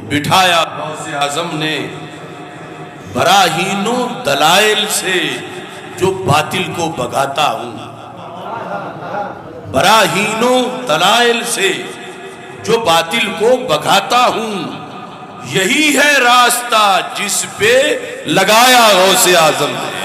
बिठाया गौसे आजम ने। बराहीनों दलाइल से जो बातिल को भगाता हूं, बराहीनों दलाइल से जो बातिल को भगाता हूं, यही है रास्ता जिस पे लगाया गौसे आजम ने।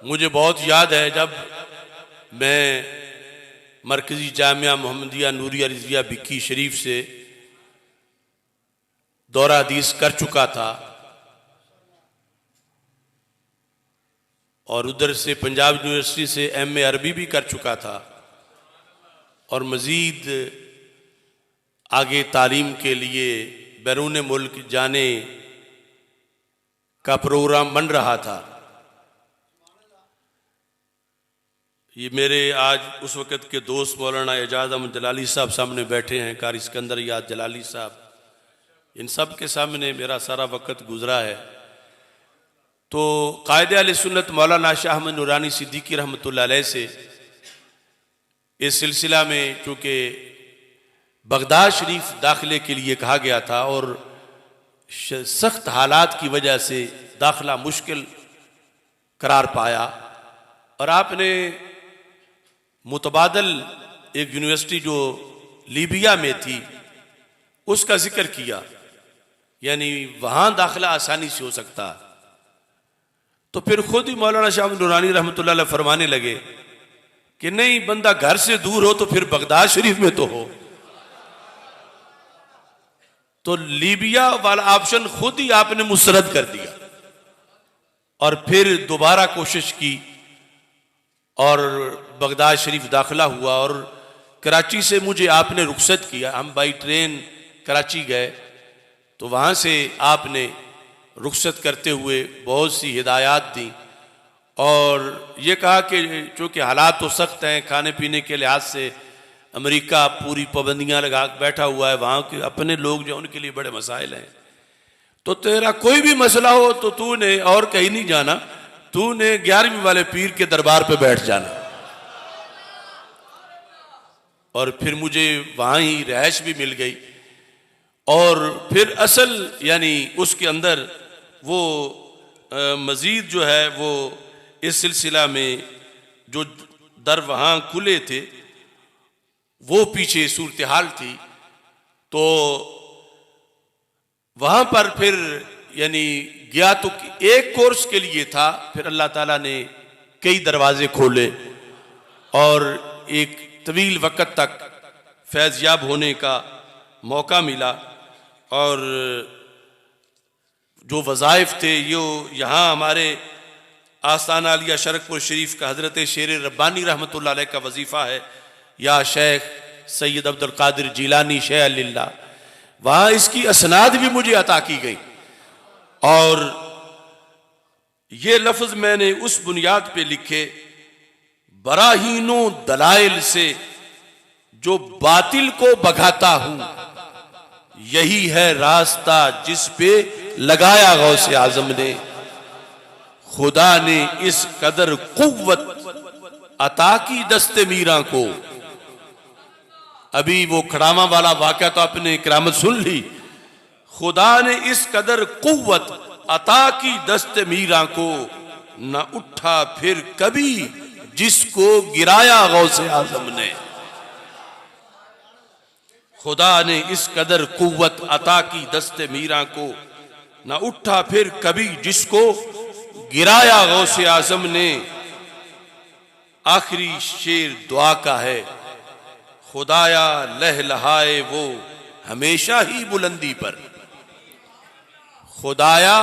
मुझे बहुत याद है जब मैं मरकज़ी जामिया मोहम्मदिया नूरिया रिज़विया बिक्की शरीफ से दौरा हदीस कर चुका था, और उधर से पंजाब यूनिवर्सिटी से MA अरबी भी कर चुका था, और मज़ीद आगे तालीम के लिए बैरून मुल्क जाने का प्रोग्राम बन रहा था। ये मेरे आज उस वक़्त के दोस्त मौलाना एजाज अहमद जलाली साहब सामने बैठे हैं, कारी सिकंदर याद जलाली साहब, इन सब के सामने मेरा सारा वक़्त गुजरा है। तो कायदे अहले सुन्नत मौलाना शाह अहमद नूरानी सिद्दीकी रहमतुल्लाह अलैह से इस सिलसिला में चूँकि बगदाद शरीफ दाखिले के लिए कहा गया था और सख्त हालात की वजह से दाखिला मुश्किल करार पाया, और आपने मुतबादल एक यूनिवर्सिटी जो लीबिया में थी उसका जिक्र किया, यानी वहां दाखिला आसानी से हो सकता। तो फिर खुद ही मौलाना शाह नूरानी रहमतुल्लाह अलैह फरमाने लगे कि नहीं, बंदा घर से दूर हो तो फिर बगदाद शरीफ में तो हो। तो लीबिया वाला ऑप्शन खुद ही आपने मुस्तरद कर दिया और फिर दोबारा कोशिश की और बगदाद शरीफ दाखिला हुआ। और कराची से मुझे आपने रुखसत किया, हम बाई ट्रेन कराची गए, तो वहाँ से आपने रुखसत करते हुए बहुत सी हिदायत दी और ये कहा कि चूँकि हालात तो सख्त हैं, खाने पीने के लिहाज से अमेरिका पूरी पाबंदियाँ लगा बैठा हुआ है, वहाँ के अपने लोग जो उनके लिए बड़े मसाइल हैं, तो तेरा कोई भी मसला हो तो तूने और कहीं नहीं जाना, तूने 11वीं वाले पीर के दरबार पे बैठ जाना। और फिर मुझे वहाँ ही रिहाइश भी मिल गई और फिर असल यानी उसके अंदर वो मज़ीद जो है वो इस सिलसिला में जो दर वहाँ खुले थे वो पीछे सूरत हाल थी, तो वहाँ पर फिर यानी गया तो एक कोर्स के लिए था, फिर अल्लाह ताला ने कई दरवाजे खोले और एक तवील वक़्त तक फैज़याब होने का मौका मिला। और जो वज़ाइफ थे यो यहाँ हमारे आस्थाना आलिया शरकपुर शरीफ का हज़रत शेर रब्बानी रहमतुल्लाह अलैह का वजीफ़ा है, या शेख सैयद अब्दुल कादिर जिलानी शेह अल्लाह, वहाँ इसकी असनाद भी मुझे अता की गई। और ये लफ्ज़ मैंने उस बुनियाद पे लिखे, बराहीनों दलाइल से जो बातिल को भगाता हूं, यही है रास्ता जिस पे लगाया गौसे आजम ने। खुदा ने इस कदर कुव्वत अता की दस्ते मीरा को। अभी वो खड़ामा वाला वाक़या तो आपने करामत सुन ली। खुदा ने इस कदर कुव्वत अता की दस्ते मीरा को, न उठा फिर कभी जिसको गिराया गौसे आजम ने। खुदा ने इस कदर कुव्वत अता की दस्ते मीरा को, न उठा फिर कभी जिसको गिराया गौसे आजम ने। आखिरी शेर दुआ का है, खुदाया लहलहाए वो हमेशा ही बुलंदी पर। खुदाया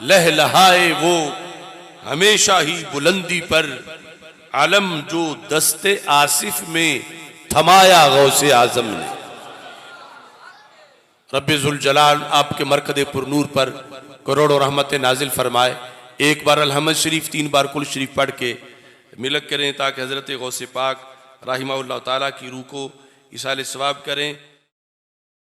लहलहाए वो हमेशा ही बुलंदी पर, आलम जो दस्ते आसिफ में थमाया गौसे आजम ने। रब्बे जुल जलाल आपके मरकदे पुरनूर पर करोड़ों रहमतें नाजिल फरमाए। एक बार अलहमद शरीफ 3 बार कुल शरीफ पढ़ के मिलक करें ताकि हज़रत गौसे पाक राहिमाहुल्लाह ताला की रूह को इसाले सवाब करें।